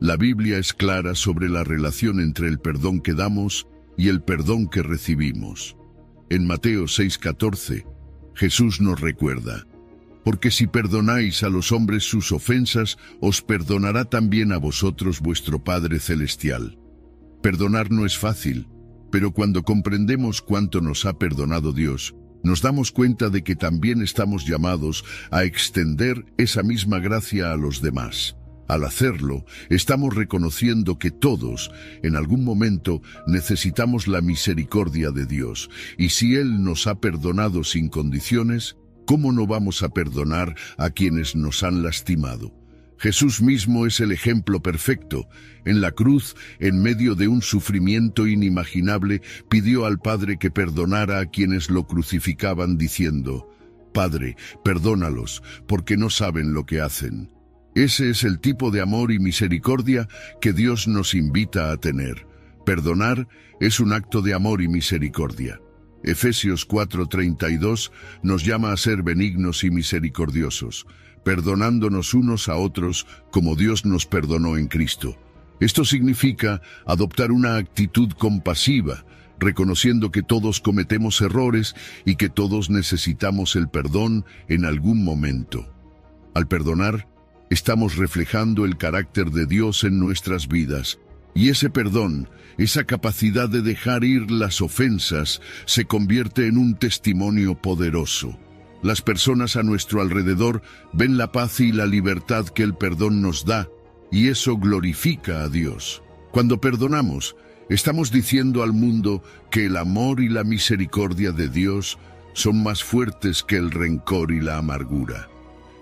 La Biblia es clara sobre la relación entre el perdón que damos y el perdón que recibimos. En Mateo 6:14, Jesús nos recuerda: porque si perdonáis a los hombres sus ofensas, os perdonará también a vosotros vuestro Padre Celestial. Perdonar no es fácil, pero cuando comprendemos cuánto nos ha perdonado Dios, nos damos cuenta de que también estamos llamados a extender esa misma gracia a los demás. Al hacerlo, estamos reconociendo que todos, en algún momento, necesitamos la misericordia de Dios, y si Él nos ha perdonado sin condiciones, ¿cómo no vamos a perdonar a quienes nos han lastimado? Jesús mismo es el ejemplo perfecto. En la cruz, en medio de un sufrimiento inimaginable, pidió al Padre que perdonara a quienes lo crucificaban diciendo: Padre, perdónalos, porque no saben lo que hacen. Ese es el tipo de amor y misericordia que Dios nos invita a tener. Perdonar es un acto de amor y misericordia. Efesios 4:32 nos llama a ser benignos y misericordiosos, perdonándonos unos a otros como Dios nos perdonó en Cristo. Esto significa adoptar una actitud compasiva, reconociendo que todos cometemos errores y que todos necesitamos el perdón en algún momento. Al perdonar, estamos reflejando el carácter de Dios en nuestras vidas. Y ese perdón, esa capacidad de dejar ir las ofensas, se convierte en un testimonio poderoso. Las personas a nuestro alrededor ven la paz y la libertad que el perdón nos da, y eso glorifica a Dios. Cuando perdonamos, estamos diciendo al mundo que el amor y la misericordia de Dios son más fuertes que el rencor y la amargura.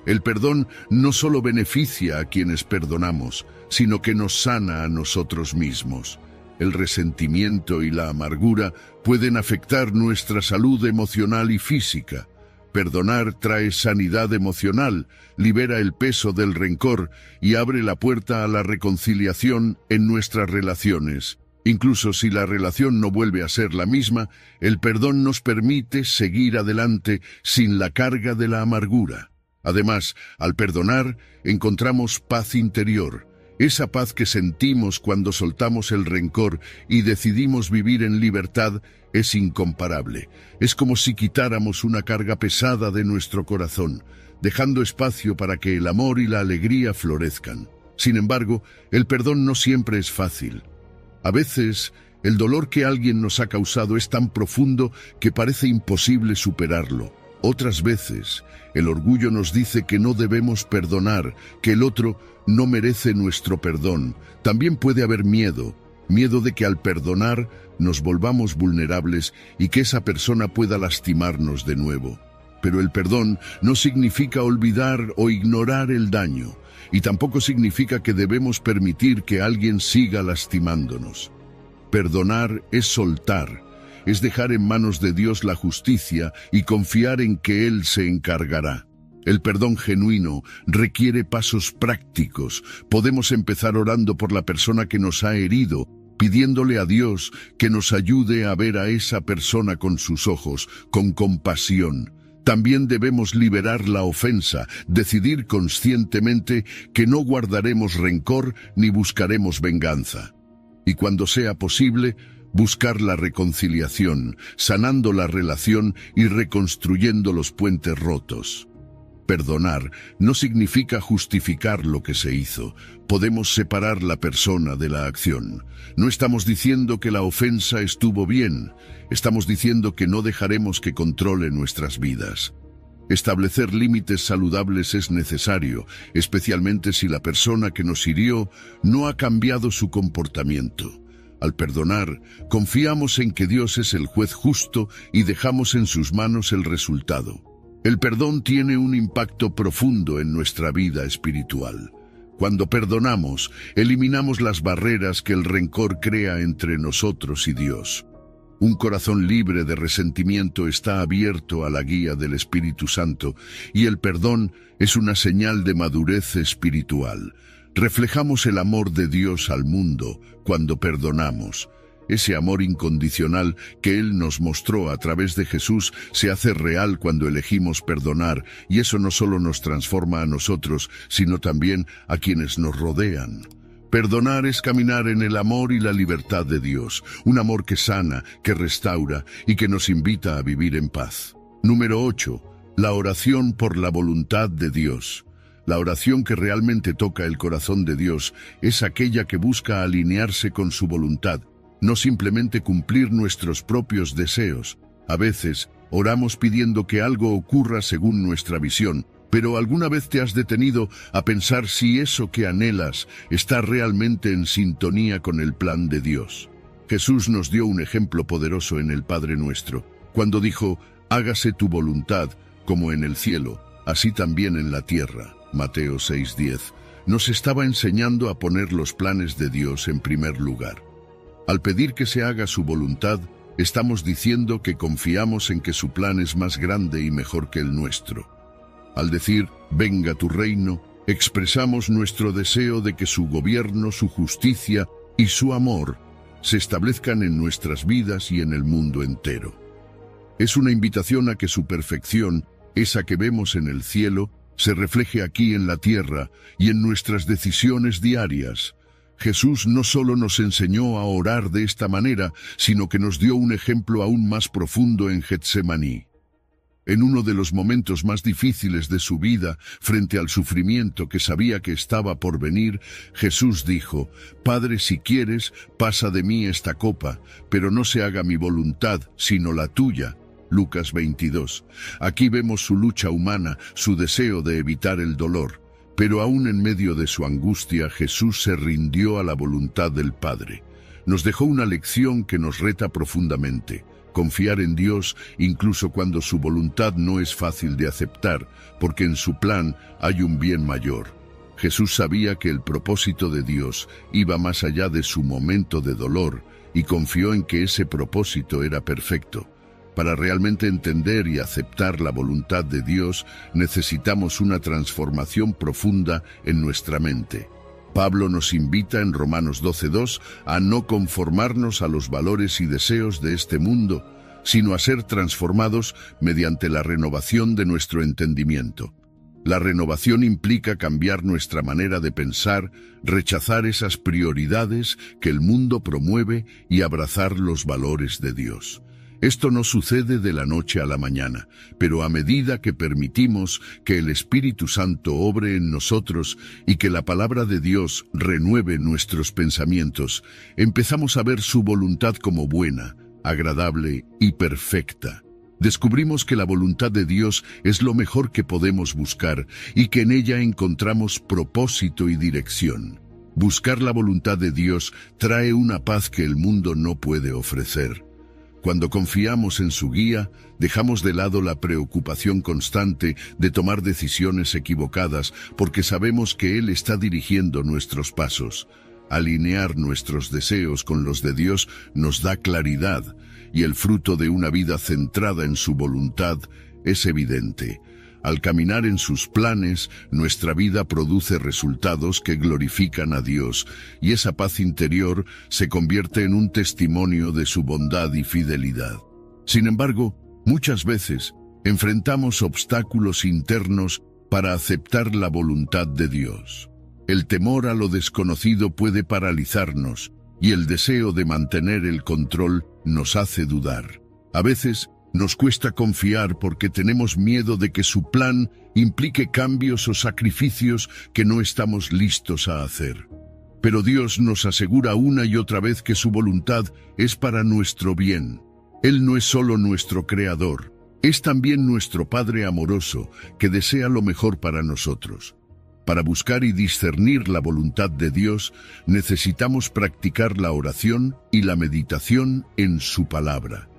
El perdón no solo beneficia a quienes perdonamos, sino que nos sana a nosotros mismos. El resentimiento y la amargura pueden afectar nuestra salud emocional y física. Perdonar trae sanidad emocional, libera el peso del rencor y abre la puerta a la reconciliación en nuestras relaciones. Incluso si la relación no vuelve a ser la misma, el perdón nos permite seguir adelante sin la carga de la amargura. Además, al perdonar, encontramos paz interior. Esa paz que sentimos cuando soltamos el rencor y decidimos vivir en libertad es incomparable. Es como si quitáramos una carga pesada de nuestro corazón, dejando espacio para que el amor y la alegría florezcan. Sin embargo, el perdón no siempre es fácil. A veces, el dolor que alguien nos ha causado es tan profundo que parece imposible superarlo. Otras veces, el orgullo nos dice que no debemos perdonar, que el otro no merece nuestro perdón. También puede haber miedo de que al perdonar nos volvamos vulnerables y que esa persona pueda lastimarnos de nuevo. Pero el perdón no significa olvidar o ignorar el daño, y tampoco significa que debemos permitir que alguien siga lastimándonos. Perdonar es soltar, es dejar en manos de Dios la justicia y confiar en que Él se encargará. El perdón genuino requiere pasos prácticos. Podemos empezar orando por la persona que nos ha herido, pidiéndole a Dios que nos ayude a ver a esa persona con sus ojos, con compasión. También debemos liberar la ofensa, decidir conscientemente que no guardaremos rencor ni buscaremos venganza. Y cuando sea posible, buscar la reconciliación, sanando la relación y reconstruyendo los puentes rotos. Perdonar no significa justificar lo que se hizo. Podemos separar la persona de la acción. No estamos diciendo que la ofensa estuvo bien. Estamos diciendo que no dejaremos que controle nuestras vidas. Establecer límites saludables es necesario, especialmente si la persona que nos hirió no ha cambiado su comportamiento. Al perdonar, confiamos en que Dios es el juez justo y dejamos en sus manos el resultado. El perdón tiene un impacto profundo en nuestra vida espiritual. Cuando perdonamos, eliminamos las barreras que el rencor crea entre nosotros y Dios. Un corazón libre de resentimiento está abierto a la guía del Espíritu Santo, y el perdón es una señal de madurez espiritual. Reflejamos el amor de Dios al mundo cuando perdonamos. Ese amor incondicional que Él nos mostró a través de Jesús se hace real cuando elegimos perdonar, y eso no solo nos transforma a nosotros, sino también a quienes nos rodean. Perdonar es caminar en el amor y la libertad de Dios, un amor que sana, que restaura y que nos invita a vivir en paz. Número 8. La oración por la voluntad de Dios. La oración que realmente toca el corazón de Dios es aquella que busca alinearse con su voluntad, no simplemente cumplir nuestros propios deseos. A veces, oramos pidiendo que algo ocurra según nuestra visión, pero ¿alguna vez te has detenido a pensar si eso que anhelas está realmente en sintonía con el plan de Dios? Jesús nos dio un ejemplo poderoso en el Padre Nuestro, cuando dijo, «Hágase tu voluntad, como en el cielo, así también en la tierra». Mateo 6:10. Nos estaba enseñando a poner los planes de Dios en primer lugar. Al pedir que se haga su voluntad, estamos diciendo que confiamos en que su plan es más grande y mejor que el nuestro. Al decir, venga tu reino, expresamos nuestro deseo de que su gobierno, su justicia y su amor se establezcan en nuestras vidas y en el mundo entero. Es una invitación a que su perfección, esa que vemos en el cielo, se refleje aquí en la tierra y en nuestras decisiones diarias. Jesús no solo nos enseñó a orar de esta manera, sino que nos dio un ejemplo aún más profundo en Getsemaní. En uno de los momentos más difíciles de su vida, frente al sufrimiento que sabía que estaba por venir, Jesús dijo: «Padre, si quieres, pasa de mí esta copa, pero no se haga mi voluntad, sino la tuya». Lucas 22. Aquí vemos su lucha humana, su deseo de evitar el dolor. Pero aún en medio de su angustia, Jesús se rindió a la voluntad del Padre. Nos dejó una lección que nos reta profundamente: confiar en Dios incluso cuando su voluntad no es fácil de aceptar, porque en su plan hay un bien mayor. Jesús sabía que el propósito de Dios iba más allá de su momento de dolor y confió en que ese propósito era perfecto. Para realmente entender y aceptar la voluntad de Dios, necesitamos una transformación profunda en nuestra mente. Pablo nos invita en Romanos 12:2 a no conformarnos a los valores y deseos de este mundo, sino a ser transformados mediante la renovación de nuestro entendimiento. La renovación implica cambiar nuestra manera de pensar, rechazar esas prioridades que el mundo promueve y abrazar los valores de Dios. Esto no sucede de la noche a la mañana, pero a medida que permitimos que el Espíritu Santo obre en nosotros y que la palabra de Dios renueve nuestros pensamientos, empezamos a ver su voluntad como buena, agradable y perfecta. Descubrimos que la voluntad de Dios es lo mejor que podemos buscar y que en ella encontramos propósito y dirección. Buscar la voluntad de Dios trae una paz que el mundo no puede ofrecer. Cuando confiamos en su guía, dejamos de lado la preocupación constante de tomar decisiones equivocadas porque sabemos que Él está dirigiendo nuestros pasos. Alinear nuestros deseos con los de Dios nos da claridad, y el fruto de una vida centrada en su voluntad es evidente. Al caminar en sus planes, nuestra vida produce resultados que glorifican a Dios, y esa paz interior se convierte en un testimonio de su bondad y fidelidad. Sin embargo, muchas veces enfrentamos obstáculos internos para aceptar la voluntad de Dios. El temor a lo desconocido puede paralizarnos, y el deseo de mantener el control nos hace dudar. A veces, nos cuesta confiar porque tenemos miedo de que su plan implique cambios o sacrificios que no estamos listos a hacer. Pero Dios nos asegura una y otra vez que su voluntad es para nuestro bien. Él no es solo nuestro Creador, es también nuestro Padre amoroso que desea lo mejor para nosotros. Para buscar y discernir la voluntad de Dios, necesitamos practicar la oración y la meditación en su palabra.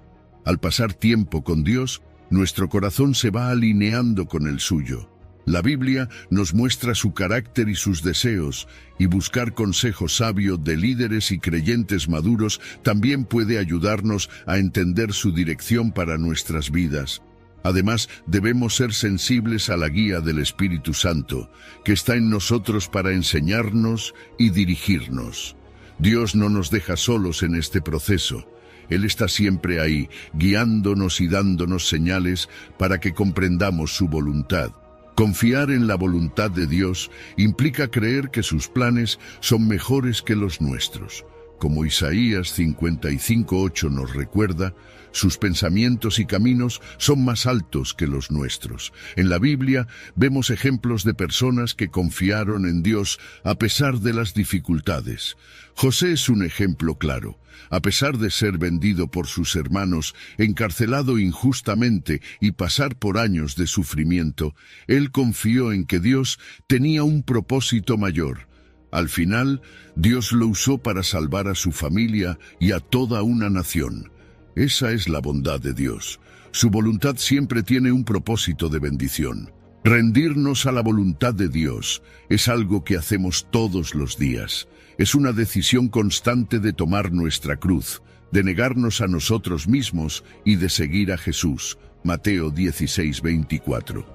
Al pasar tiempo con Dios, nuestro corazón se va alineando con el suyo. La Biblia nos muestra su carácter y sus deseos, y buscar consejo sabio de líderes y creyentes maduros también puede ayudarnos a entender su dirección para nuestras vidas. Además, debemos ser sensibles a la guía del Espíritu Santo, que está en nosotros para enseñarnos y dirigirnos. Dios no nos deja solos en este proceso. Él está siempre ahí, guiándonos y dándonos señales para que comprendamos su voluntad. Confiar en la voluntad de Dios implica creer que sus planes son mejores que los nuestros. Como Isaías 55:8 nos recuerda, sus pensamientos y caminos son más altos que los nuestros. En la Biblia vemos ejemplos de personas que confiaron en Dios a pesar de las dificultades. José es un ejemplo claro. A pesar de ser vendido por sus hermanos, encarcelado injustamente y pasar por años de sufrimiento, él confió en que Dios tenía un propósito mayor. Al final, Dios lo usó para salvar a su familia y a toda una nación. Esa es la bondad de Dios. Su voluntad siempre tiene un propósito de bendición. Rendirnos a la voluntad de Dios es algo que hacemos todos los días. Es una decisión constante de tomar nuestra cruz, de negarnos a nosotros mismos y de seguir a Jesús. Mateo 16:24.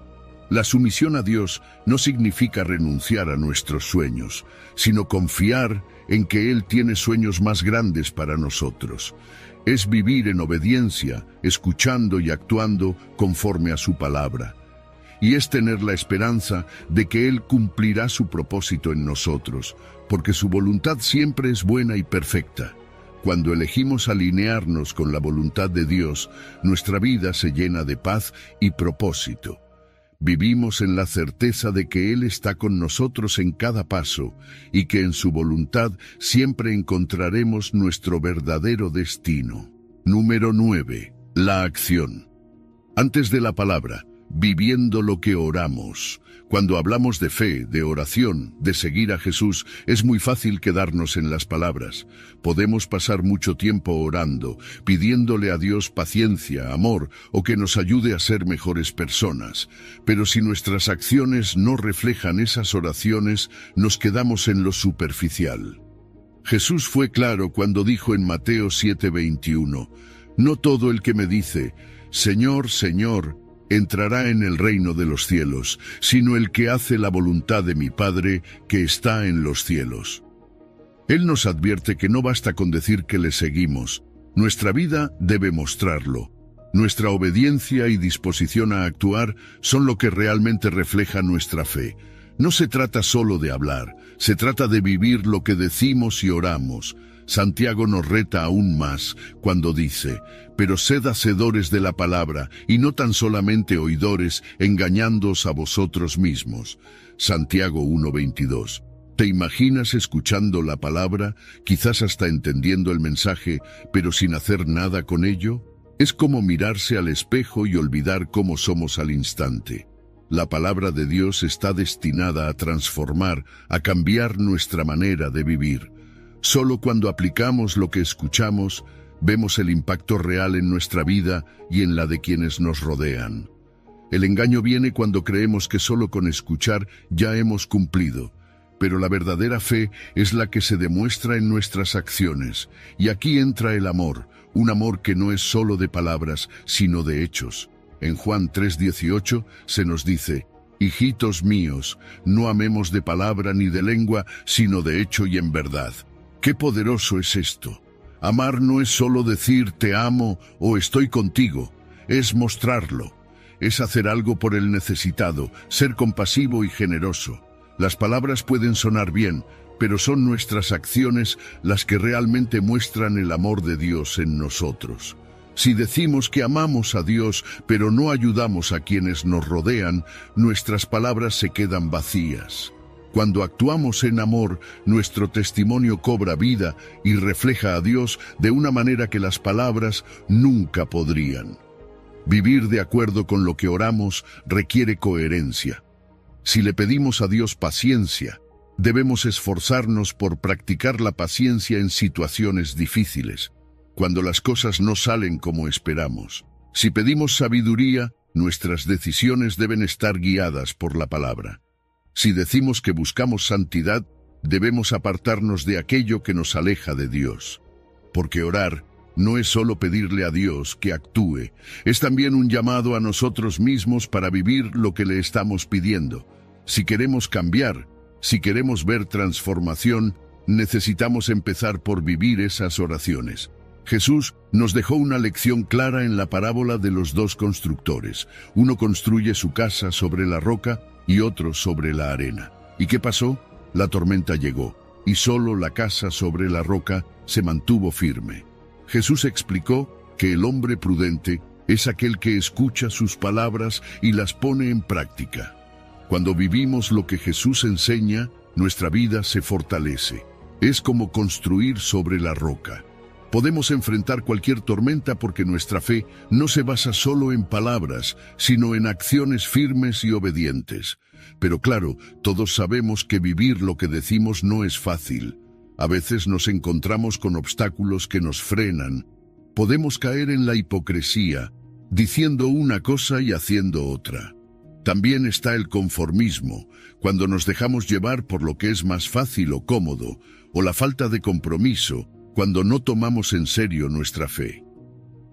La sumisión a Dios no significa renunciar a nuestros sueños, sino confiar en que Él tiene sueños más grandes para nosotros. Es vivir en obediencia, escuchando y actuando conforme a su palabra. Y es tener la esperanza de que Él cumplirá su propósito en nosotros, porque su voluntad siempre es buena y perfecta. Cuando elegimos alinearnos con la voluntad de Dios, nuestra vida se llena de paz y propósito. Vivimos en la certeza de que Él está con nosotros en cada paso y que en su voluntad siempre encontraremos nuestro verdadero destino. Número 9. La acción. Antes de la palabra, viviendo lo que oramos. Cuando hablamos de fe, de oración, de seguir a Jesús, es muy fácil quedarnos en las palabras. Podemos pasar mucho tiempo orando, pidiéndole a Dios paciencia, amor o que nos ayude a ser mejores personas. Pero si nuestras acciones no reflejan esas oraciones, nos quedamos en lo superficial. Jesús fue claro cuando dijo en Mateo 7:21, «No todo el que me dice, Señor, Señor, entrará en el reino de los cielos, sino el que hace la voluntad de mi Padre que está en los cielos». Él nos advierte que no basta con decir que le seguimos. Nuestra vida debe mostrarlo. Nuestra obediencia y disposición a actuar son lo que realmente refleja nuestra fe. No se trata solo de hablar, se trata de vivir lo que decimos y oramos. Santiago nos reta aún más cuando dice, «Pero sed hacedores de la palabra, y no tan solamente oidores, engañándoos a vosotros mismos». Santiago 1:22. ¿Te imaginas escuchando la palabra, quizás hasta entendiendo el mensaje, pero sin hacer nada con ello? Es como mirarse al espejo y olvidar cómo somos al instante. La palabra de Dios está destinada a transformar, a cambiar nuestra manera de vivir. Solo cuando aplicamos lo que escuchamos, vemos el impacto real en nuestra vida y en la de quienes nos rodean. El engaño viene cuando creemos que solo con escuchar ya hemos cumplido, pero la verdadera fe es la que se demuestra en nuestras acciones. Y aquí entra el amor, un amor que no es solo de palabras, sino de hechos. En Juan 3:18 se nos dice, «Hijitos míos, no amemos de palabra ni de lengua, sino de hecho y en verdad». ¡Qué poderoso es esto! Amar no es solo decir te amo o estoy contigo, es mostrarlo. Es hacer algo por el necesitado, ser compasivo y generoso. Las palabras pueden sonar bien, pero son nuestras acciones las que realmente muestran el amor de Dios en nosotros. Si decimos que amamos a Dios, pero no ayudamos a quienes nos rodean, nuestras palabras se quedan vacías. Cuando actuamos en amor, nuestro testimonio cobra vida y refleja a Dios de una manera que las palabras nunca podrían. Vivir de acuerdo con lo que oramos requiere coherencia. Si le pedimos a Dios paciencia, debemos esforzarnos por practicar la paciencia en situaciones difíciles, cuando las cosas no salen como esperamos. Si pedimos sabiduría, nuestras decisiones deben estar guiadas por la palabra. Si decimos que buscamos santidad, debemos apartarnos de aquello que nos aleja de Dios. Porque orar no es solo pedirle a Dios que actúe, es también un llamado a nosotros mismos para vivir lo que le estamos pidiendo. Si queremos cambiar, si queremos ver transformación, necesitamos empezar por vivir esas oraciones. Jesús nos dejó una lección clara en la parábola de los dos constructores. Uno construye su casa sobre la roca y otro sobre la arena. ¿Y qué pasó? La tormenta llegó, y solo la casa sobre la roca se mantuvo firme. Jesús explicó que el hombre prudente es aquel que escucha sus palabras y las pone en práctica. Cuando vivimos lo que Jesús enseña, nuestra vida se fortalece. Es como construir sobre la roca. Podemos enfrentar cualquier tormenta porque nuestra fe no se basa solo en palabras, sino en acciones firmes y obedientes. Pero claro, todos sabemos que vivir lo que decimos no es fácil. A veces nos encontramos con obstáculos que nos frenan. Podemos caer en la hipocresía, diciendo una cosa y haciendo otra. También está el conformismo, cuando nos dejamos llevar por lo que es más fácil o cómodo, o la falta de compromiso, cuando no tomamos en serio nuestra fe.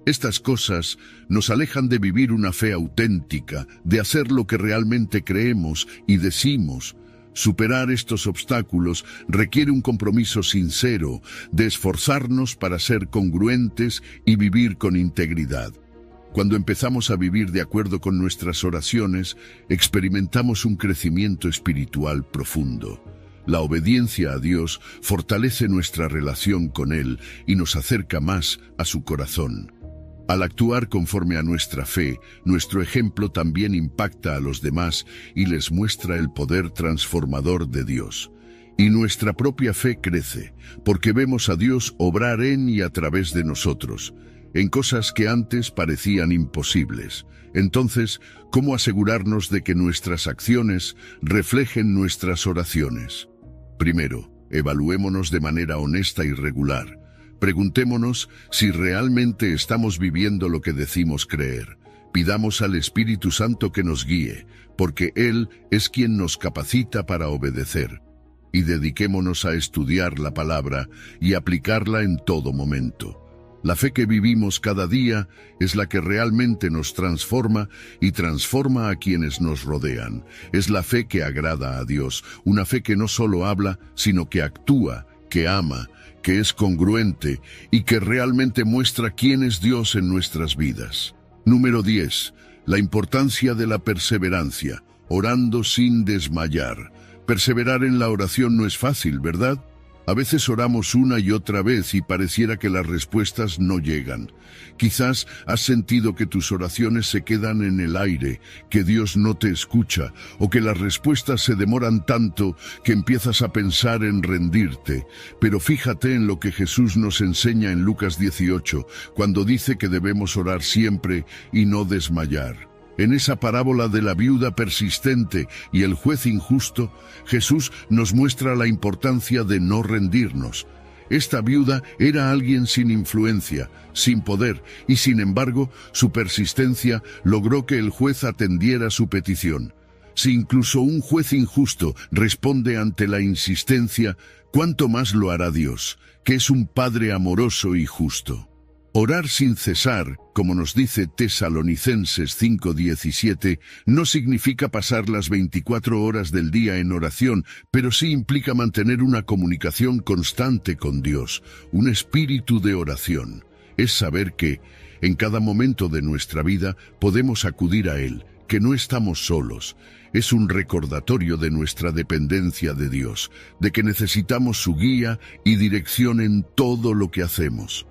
Estas cosas nos alejan de vivir una fe auténtica, de hacer lo que realmente creemos y decimos. Superar estos obstáculos requiere un compromiso sincero, de esforzarnos para ser congruentes y vivir con integridad. Cuando empezamos a vivir de acuerdo con nuestras oraciones, experimentamos un crecimiento espiritual profundo. La obediencia a Dios fortalece nuestra relación con Él y nos acerca más a su corazón. Al actuar conforme a nuestra fe, nuestro ejemplo también impacta a los demás y les muestra el poder transformador de Dios. Y nuestra propia fe crece, porque vemos a Dios obrar en y a través de nosotros, en cosas que antes parecían imposibles. Entonces, ¿cómo asegurarnos de que nuestras acciones reflejen nuestras oraciones? Primero, evaluémonos de manera honesta y regular. Preguntémonos si realmente estamos viviendo lo que decimos creer. Pidamos al Espíritu Santo que nos guíe, porque Él es quien nos capacita para obedecer. Y dediquémonos a estudiar la palabra y aplicarla en todo momento. La fe que vivimos cada día es la que realmente nos transforma y transforma a quienes nos rodean. Es la fe que agrada a Dios, una fe que no solo habla, sino que actúa, que ama, que es congruente y que realmente muestra quién es Dios en nuestras vidas. Número 10. La importancia de la perseverancia, orando sin desmayar. Perseverar en la oración no es fácil, ¿verdad? A veces oramos una y otra vez y pareciera que las respuestas no llegan. Quizás has sentido que tus oraciones se quedan en el aire, que Dios no te escucha, o que las respuestas se demoran tanto que empiezas a pensar en rendirte. Pero fíjate en lo que Jesús nos enseña en Lucas 18, cuando dice que debemos orar siempre y no desmayar. En esa parábola de la viuda persistente y el juez injusto, Jesús nos muestra la importancia de no rendirnos. Esta viuda era alguien sin influencia, sin poder, y sin embargo, su persistencia logró que el juez atendiera su petición. Si incluso un juez injusto responde ante la insistencia, ¿cuánto más lo hará Dios, que es un Padre amoroso y justo? Orar sin cesar, como nos dice Tesalonicenses 5:17, no significa pasar las 24 horas del día en oración, pero sí implica mantener una comunicación constante con Dios, un espíritu de oración. Es saber que, en cada momento de nuestra vida, podemos acudir a Él, que no estamos solos. Es un recordatorio de nuestra dependencia de Dios, de que necesitamos su guía y dirección en todo lo que hacemos.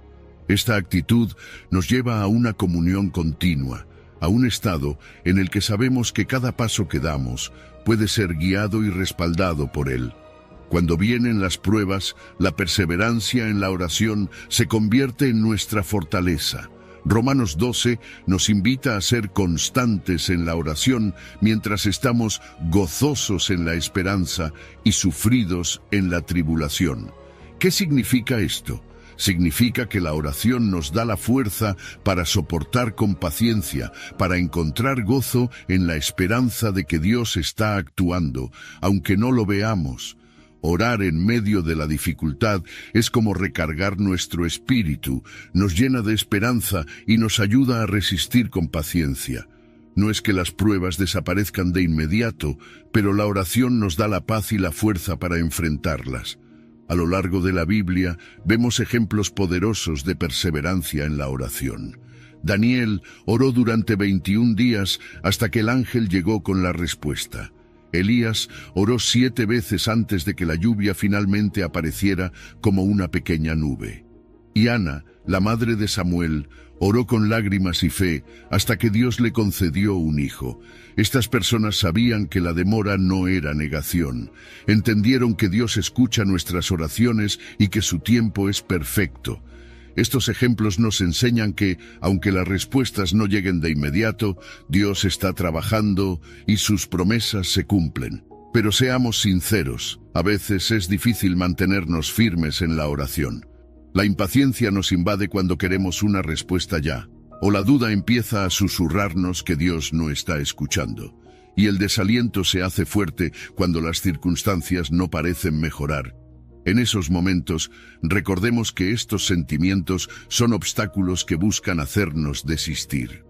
Esta actitud nos lleva a una comunión continua, a un estado en el que sabemos que cada paso que damos puede ser guiado y respaldado por Él. Cuando vienen las pruebas, la perseverancia en la oración se convierte en nuestra fortaleza. Romanos 12 nos invita a ser constantes en la oración mientras estamos gozosos en la esperanza y sufridos en la tribulación. ¿Qué significa esto? Significa que la oración nos da la fuerza para soportar con paciencia, para encontrar gozo en la esperanza de que Dios está actuando, aunque no lo veamos. Orar en medio de la dificultad es como recargar nuestro espíritu, nos llena de esperanza y nos ayuda a resistir con paciencia. No es que las pruebas desaparezcan de inmediato, pero la oración nos da la paz y la fuerza para enfrentarlas. A lo largo de la Biblia vemos ejemplos poderosos de perseverancia en la oración. Daniel oró durante 21 días hasta que el ángel llegó con la respuesta. Elías oró 7 veces antes de que la lluvia finalmente apareciera como una pequeña nube. Y Ana, la madre de Samuel, oró con lágrimas y fe hasta que Dios le concedió un hijo. Estas personas sabían que la demora no era negación. Entendieron que Dios escucha nuestras oraciones y que su tiempo es perfecto. Estos ejemplos nos enseñan que, aunque las respuestas no lleguen de inmediato, Dios está trabajando y sus promesas se cumplen. Pero seamos sinceros, a veces es difícil mantenernos firmes en la oración. La impaciencia nos invade cuando queremos una respuesta ya, o la duda empieza a susurrarnos que Dios no está escuchando, y el desaliento se hace fuerte cuando las circunstancias no parecen mejorar. En esos momentos, recordemos que estos sentimientos son obstáculos que buscan hacernos desistir.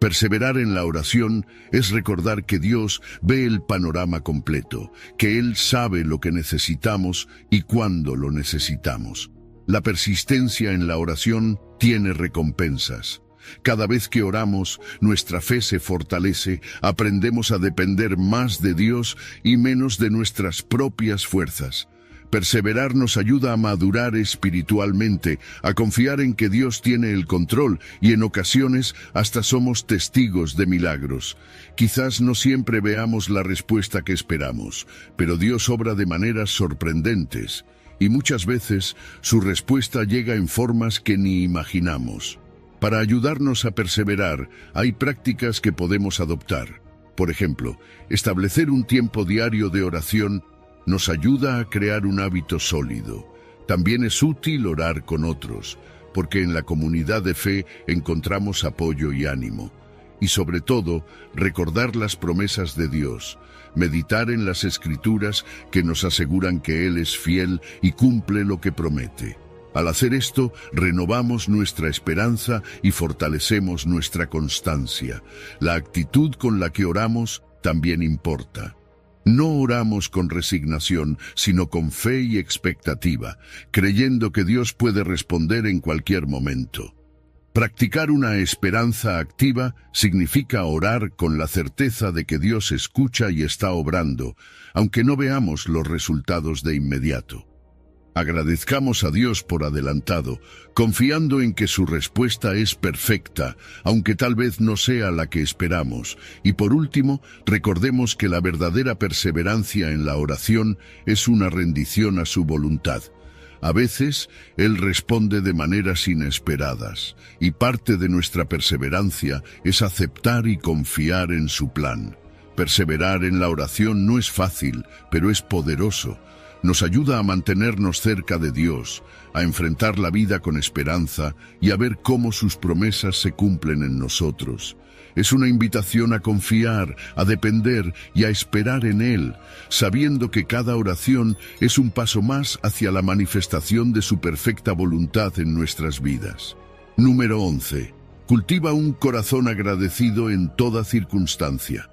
Perseverar en la oración es recordar que Dios ve el panorama completo, que Él sabe lo que necesitamos y cuándo lo necesitamos. La persistencia en la oración tiene recompensas. Cada vez que oramos, nuestra fe se fortalece, aprendemos a depender más de Dios y menos de nuestras propias fuerzas. Perseverar nos ayuda a madurar espiritualmente, a confiar en que Dios tiene el control y en ocasiones hasta somos testigos de milagros. Quizás no siempre veamos la respuesta que esperamos, pero Dios obra de maneras sorprendentes y muchas veces su respuesta llega en formas que ni imaginamos. Para ayudarnos a perseverar, hay prácticas que podemos adoptar. Por ejemplo, establecer un tiempo diario de oración nos ayuda a crear un hábito sólido. También es útil orar con otros, porque en la comunidad de fe encontramos apoyo y ánimo. Y sobre todo, recordar las promesas de Dios, meditar en las Escrituras que nos aseguran que Él es fiel y cumple lo que promete. Al hacer esto, renovamos nuestra esperanza y fortalecemos nuestra constancia. La actitud con la que oramos también importa. No oramos con resignación, sino con fe y expectativa, creyendo que Dios puede responder en cualquier momento. Practicar una esperanza activa significa orar con la certeza de que Dios escucha y está obrando, aunque no veamos los resultados de inmediato. Agradezcamos a Dios por adelantado, confiando en que su respuesta es perfecta, aunque tal vez no sea la que esperamos. Y por último, recordemos que la verdadera perseverancia en la oración es una rendición a su voluntad. A veces, Él responde de maneras inesperadas, y parte de nuestra perseverancia es aceptar y confiar en su plan. Perseverar en la oración no es fácil, pero es poderoso. Nos ayuda a mantenernos cerca de Dios, a enfrentar la vida con esperanza y a ver cómo sus promesas se cumplen en nosotros. Es una invitación a confiar, a depender y a esperar en Él, sabiendo que cada oración es un paso más hacia la manifestación de su perfecta voluntad en nuestras vidas. Número 11. Cultiva un corazón agradecido en toda circunstancia.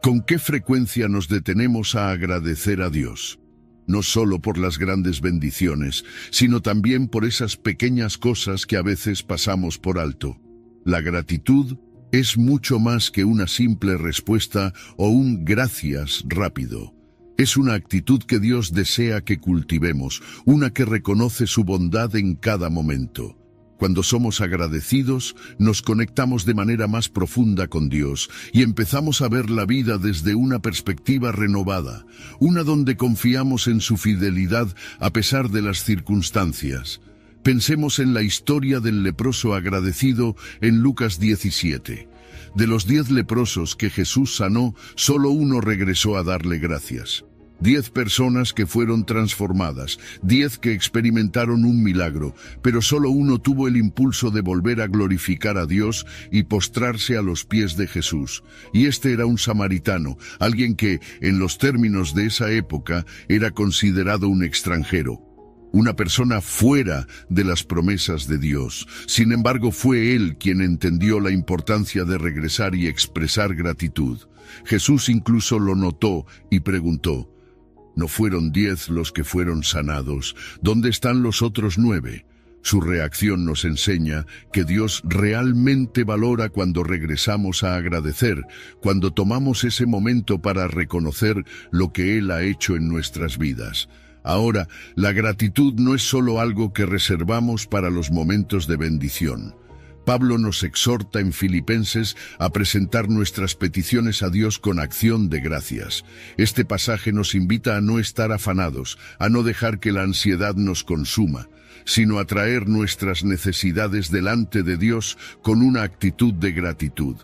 ¿Con qué frecuencia nos detenemos a agradecer a Dios? No solo por las grandes bendiciones, sino también por esas pequeñas cosas que a veces pasamos por alto. La gratitud es mucho más que una simple respuesta o un gracias rápido. Es una actitud que Dios desea que cultivemos, una que reconoce su bondad en cada momento. Cuando somos agradecidos, nos conectamos de manera más profunda con Dios y empezamos a ver la vida desde una perspectiva renovada, una donde confiamos en su fidelidad a pesar de las circunstancias. Pensemos en la historia del leproso agradecido en Lucas 17. De los 10 leprosos que Jesús sanó, solo uno regresó a darle gracias. 10 personas que fueron transformadas, 10 que experimentaron un milagro, pero solo uno tuvo el impulso de volver a glorificar a Dios y postrarse a los pies de Jesús. Y este era un samaritano, alguien que, en los términos de esa época, era considerado un extranjero. Una persona fuera de las promesas de Dios. Sin embargo, fue él quien entendió la importancia de regresar y expresar gratitud. Jesús incluso lo notó y preguntó: ¿no fueron 10 los que fueron sanados? ¿Dónde están los otros 9? Su reacción nos enseña que Dios realmente valora cuando regresamos a agradecer, cuando tomamos ese momento para reconocer lo que Él ha hecho en nuestras vidas. Ahora, la gratitud no es solo algo que reservamos para los momentos de bendición. Pablo nos exhorta en Filipenses a presentar nuestras peticiones a Dios con acción de gracias. Este pasaje nos invita a no estar afanados, a no dejar que la ansiedad nos consuma, sino a traer nuestras necesidades delante de Dios con una actitud de gratitud.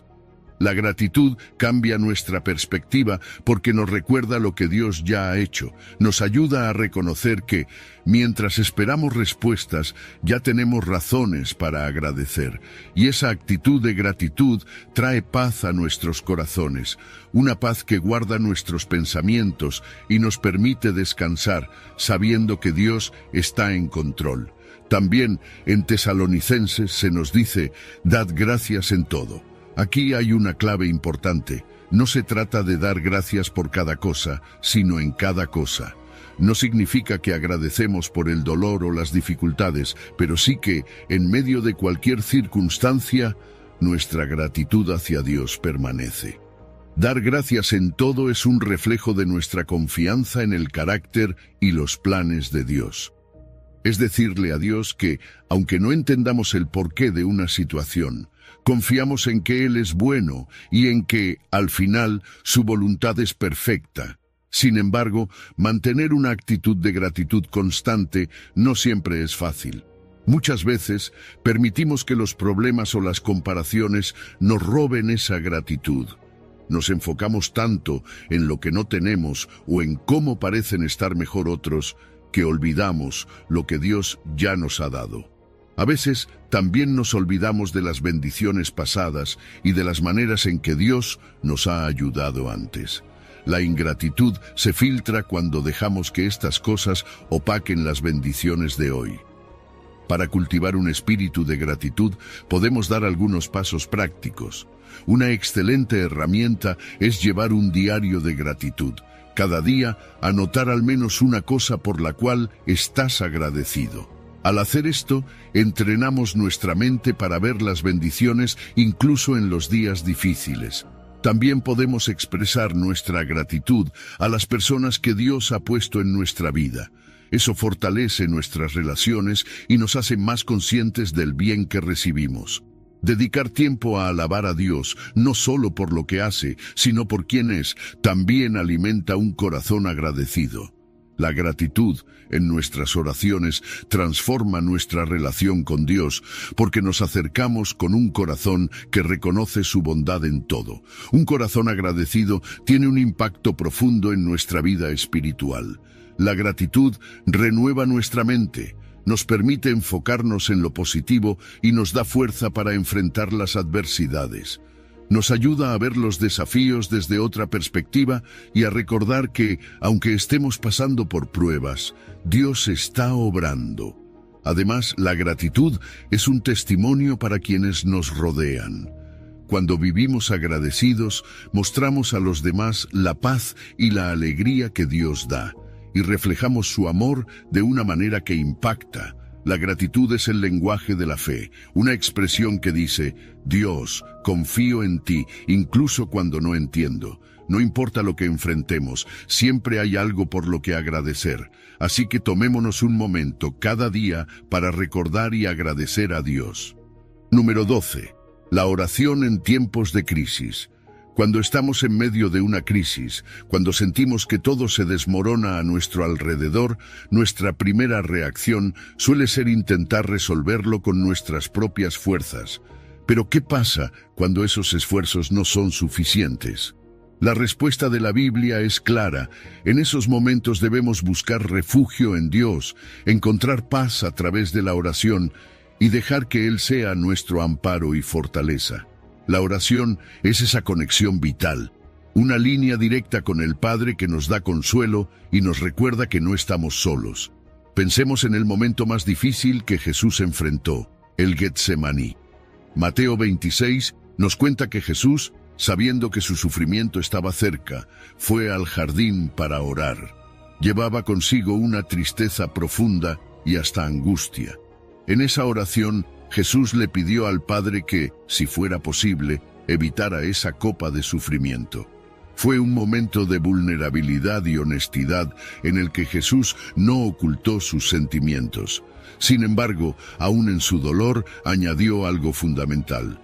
La gratitud cambia nuestra perspectiva porque nos recuerda lo que Dios ya ha hecho. Nos ayuda a reconocer que, mientras esperamos respuestas, ya tenemos razones para agradecer. Y esa actitud de gratitud trae paz a nuestros corazones, una paz que guarda nuestros pensamientos y nos permite descansar, sabiendo que Dios está en control. También en Tesalonicenses se nos dice: dad gracias en todo. Aquí hay una clave importante. No se trata de dar gracias por cada cosa, sino en cada cosa. No significa que agradecemos por el dolor o las dificultades, pero sí que, en medio de cualquier circunstancia, nuestra gratitud hacia Dios permanece. Dar gracias en todo es un reflejo de nuestra confianza en el carácter y los planes de Dios. Es decirle a Dios que, aunque no entendamos el porqué de una situación, confiamos en que Él es bueno y en que, al final, su voluntad es perfecta. Sin embargo, mantener una actitud de gratitud constante no siempre es fácil. Muchas veces permitimos que los problemas o las comparaciones nos roben esa gratitud. Nos enfocamos tanto en lo que no tenemos o en cómo parecen estar mejor otros, que olvidamos lo que Dios ya nos ha dado. A veces también nos olvidamos de las bendiciones pasadas y de las maneras en que Dios nos ha ayudado antes. La ingratitud se filtra cuando dejamos que estas cosas opaquen las bendiciones de hoy. Para cultivar un espíritu de gratitud, podemos dar algunos pasos prácticos. Una excelente herramienta es llevar un diario de gratitud. Cada día, anotar al menos una cosa por la cual estás agradecido. Al hacer esto, entrenamos nuestra mente para ver las bendiciones incluso en los días difíciles. También podemos expresar nuestra gratitud a las personas que Dios ha puesto en nuestra vida. Eso fortalece nuestras relaciones y nos hace más conscientes del bien que recibimos. Dedicar tiempo a alabar a Dios, no solo por lo que hace, sino por quién es, también alimenta un corazón agradecido. La gratitud en nuestras oraciones transforma nuestra relación con Dios, porque nos acercamos con un corazón que reconoce su bondad en todo. Un corazón agradecido tiene un impacto profundo en nuestra vida espiritual. La gratitud renueva nuestra mente, nos permite enfocarnos en lo positivo y nos da fuerza para enfrentar las adversidades. Nos ayuda a ver los desafíos desde otra perspectiva y a recordar que, aunque estemos pasando por pruebas, Dios está obrando. Además, la gratitud es un testimonio para quienes nos rodean. Cuando vivimos agradecidos, mostramos a los demás la paz y la alegría que Dios da, y reflejamos su amor de una manera que impacta. La gratitud es el lenguaje de la fe, una expresión que dice: Dios, confío en ti, incluso cuando no entiendo. No importa lo que enfrentemos, siempre hay algo por lo que agradecer. Así que tomémonos un momento cada día para recordar y agradecer a Dios. Número 12. La oración en tiempos de crisis. Cuando estamos en medio de una crisis, cuando sentimos que todo se desmorona a nuestro alrededor, nuestra primera reacción suele ser intentar resolverlo con nuestras propias fuerzas. Pero ¿qué pasa cuando esos esfuerzos no son suficientes? La respuesta de la Biblia es clara. En esos momentos debemos buscar refugio en Dios, encontrar paz a través de la oración y dejar que Él sea nuestro amparo y fortaleza. La oración es esa conexión vital, una línea directa con el Padre que nos da consuelo y nos recuerda que no estamos solos. Pensemos en el momento más difícil que Jesús enfrentó, el Getsemaní. Mateo 26 nos cuenta que Jesús, sabiendo que su sufrimiento estaba cerca, fue al jardín para orar. Llevaba consigo una tristeza profunda y hasta angustia. En esa oración, Jesús le pidió al Padre que, si fuera posible, evitara esa copa de sufrimiento. Fue un momento de vulnerabilidad y honestidad en el que Jesús no ocultó sus sentimientos. Sin embargo, aún en su dolor, añadió algo fundamental: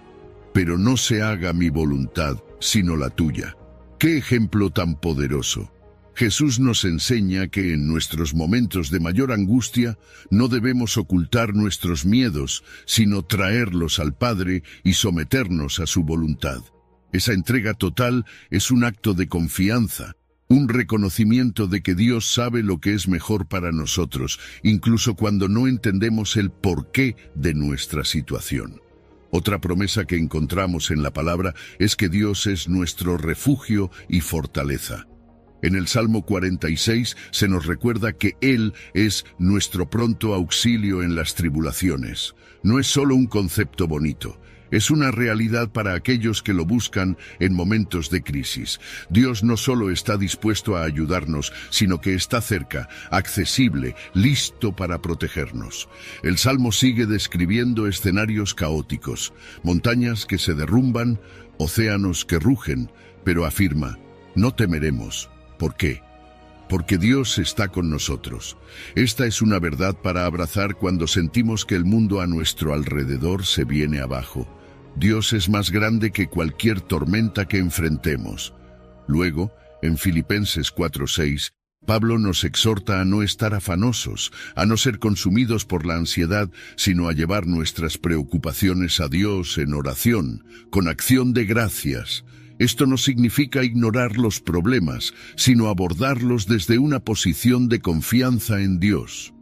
pero no se haga mi voluntad, sino la tuya. ¡Qué ejemplo tan poderoso! Jesús nos enseña que en nuestros momentos de mayor angustia no debemos ocultar nuestros miedos, sino traerlos al Padre y someternos a su voluntad. Esa entrega total es un acto de confianza, un reconocimiento de que Dios sabe lo que es mejor para nosotros, incluso cuando no entendemos el porqué de nuestra situación. Otra promesa que encontramos en la palabra es que Dios es nuestro refugio y fortaleza. En el Salmo 46 se nos recuerda que Él es nuestro pronto auxilio en las tribulaciones. No es solo un concepto bonito, Es una realidad para aquellos que lo buscan en momentos de crisis. Dios no solo está dispuesto a ayudarnos, sino que está cerca, accesible, listo para protegernos. El Salmo sigue describiendo escenarios caóticos, montañas que se derrumban, océanos que rugen, pero afirma, no temeremos. ¿Por qué? Porque Dios está con nosotros. Esta es una verdad para abrazar cuando sentimos que el mundo a nuestro alrededor se viene abajo. Dios es más grande que cualquier tormenta que enfrentemos. Luego, en Filipenses 4:6, Pablo nos exhorta a no estar afanosos, a no ser consumidos por la ansiedad, sino a llevar nuestras preocupaciones a Dios en oración, con acción de gracias. Esto no significa ignorar los problemas, sino abordarlos desde una posición de confianza en Dios.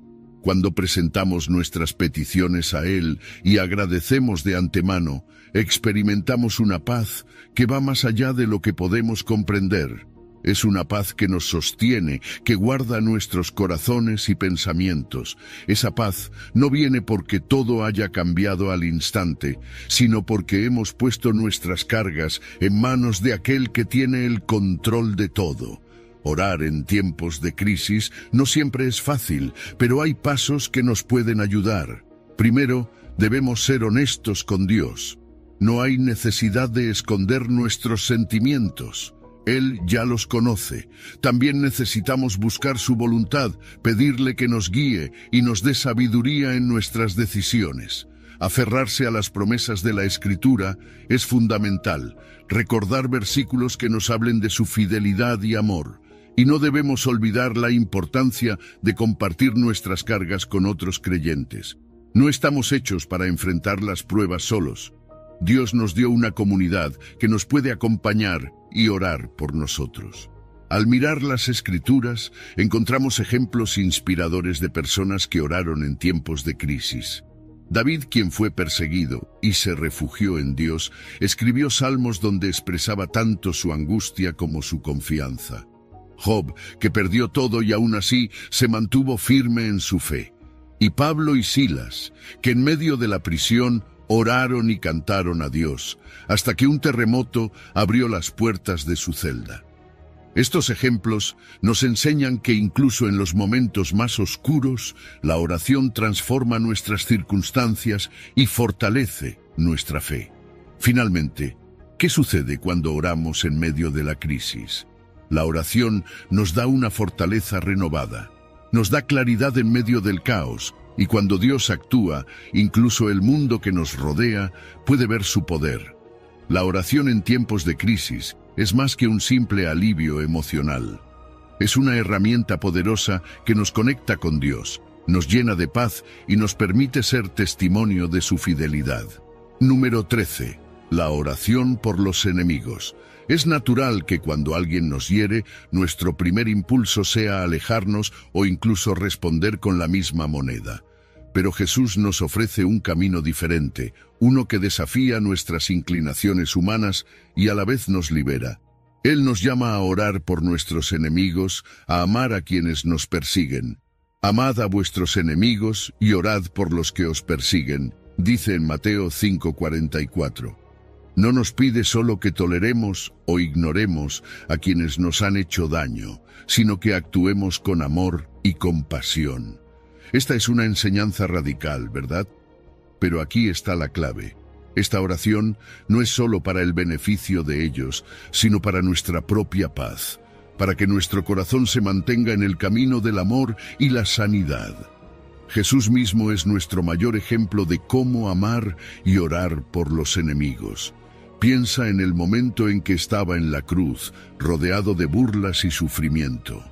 Cuando presentamos nuestras peticiones a Él y agradecemos de antemano, experimentamos una paz que va más allá de lo que podemos comprender. Es una paz que nos sostiene, que guarda nuestros corazones y pensamientos. Esa paz no viene porque todo haya cambiado al instante, sino porque hemos puesto nuestras cargas en manos de aquel que tiene el control de todo. Orar en tiempos de crisis no siempre es fácil, pero hay pasos que nos pueden ayudar. Primero, debemos ser honestos con Dios. No hay necesidad de esconder nuestros sentimientos. Él ya los conoce. También necesitamos buscar su voluntad, pedirle que nos guíe y nos dé sabiduría en nuestras decisiones. Aferrarse a las promesas de la Escritura es fundamental. Recordar versículos que nos hablen de su fidelidad y amor. Y no debemos olvidar la importancia de compartir nuestras cargas con otros creyentes. No estamos hechos para enfrentar las pruebas solos. Dios nos dio una comunidad que nos puede acompañar y orar por nosotros. Al mirar las Escrituras, encontramos ejemplos inspiradores de personas que oraron en tiempos de crisis. David, quien fue perseguido y se refugió en Dios, escribió salmos donde expresaba tanto su angustia como su confianza. Job, que perdió todo y aún así se mantuvo firme en su fe. Y Pablo y Silas, que en medio de la prisión oraron y cantaron a Dios, hasta que un terremoto abrió las puertas de su celda. Estos ejemplos nos enseñan que incluso en los momentos más oscuros, la oración transforma nuestras circunstancias y fortalece nuestra fe. Finalmente, ¿qué sucede cuando oramos en medio de la crisis? La oración nos da una fortaleza renovada, nos da claridad en medio del caos, y cuando Dios actúa, incluso el mundo que nos rodea puede ver su poder. La oración en tiempos de crisis es más que un simple alivio emocional. Es una herramienta poderosa que nos conecta con Dios, nos llena de paz y nos permite ser testimonio de su fidelidad. Número 13. La oración por los enemigos. Es natural que cuando alguien nos hiere, nuestro primer impulso sea alejarnos o incluso responder con la misma moneda. Pero Jesús nos ofrece un camino diferente, uno que desafía nuestras inclinaciones humanas y a la vez nos libera. Él nos llama a orar por nuestros enemigos, a amar a quienes nos persiguen. Amad a vuestros enemigos y orad por los que os persiguen, dice en Mateo 5:44. No nos pide solo que toleremos o ignoremos a quienes nos han hecho daño, sino que actuemos con amor y compasión. Esta es una enseñanza radical, ¿verdad? Pero aquí está la clave. Esta oración no es solo para el beneficio de ellos, sino para nuestra propia paz, para que nuestro corazón se mantenga en el camino del amor y la sanidad. Jesús mismo es nuestro mayor ejemplo de cómo amar y orar por los enemigos. Piensa en el momento en que estaba en la cruz, rodeado de burlas y sufrimiento.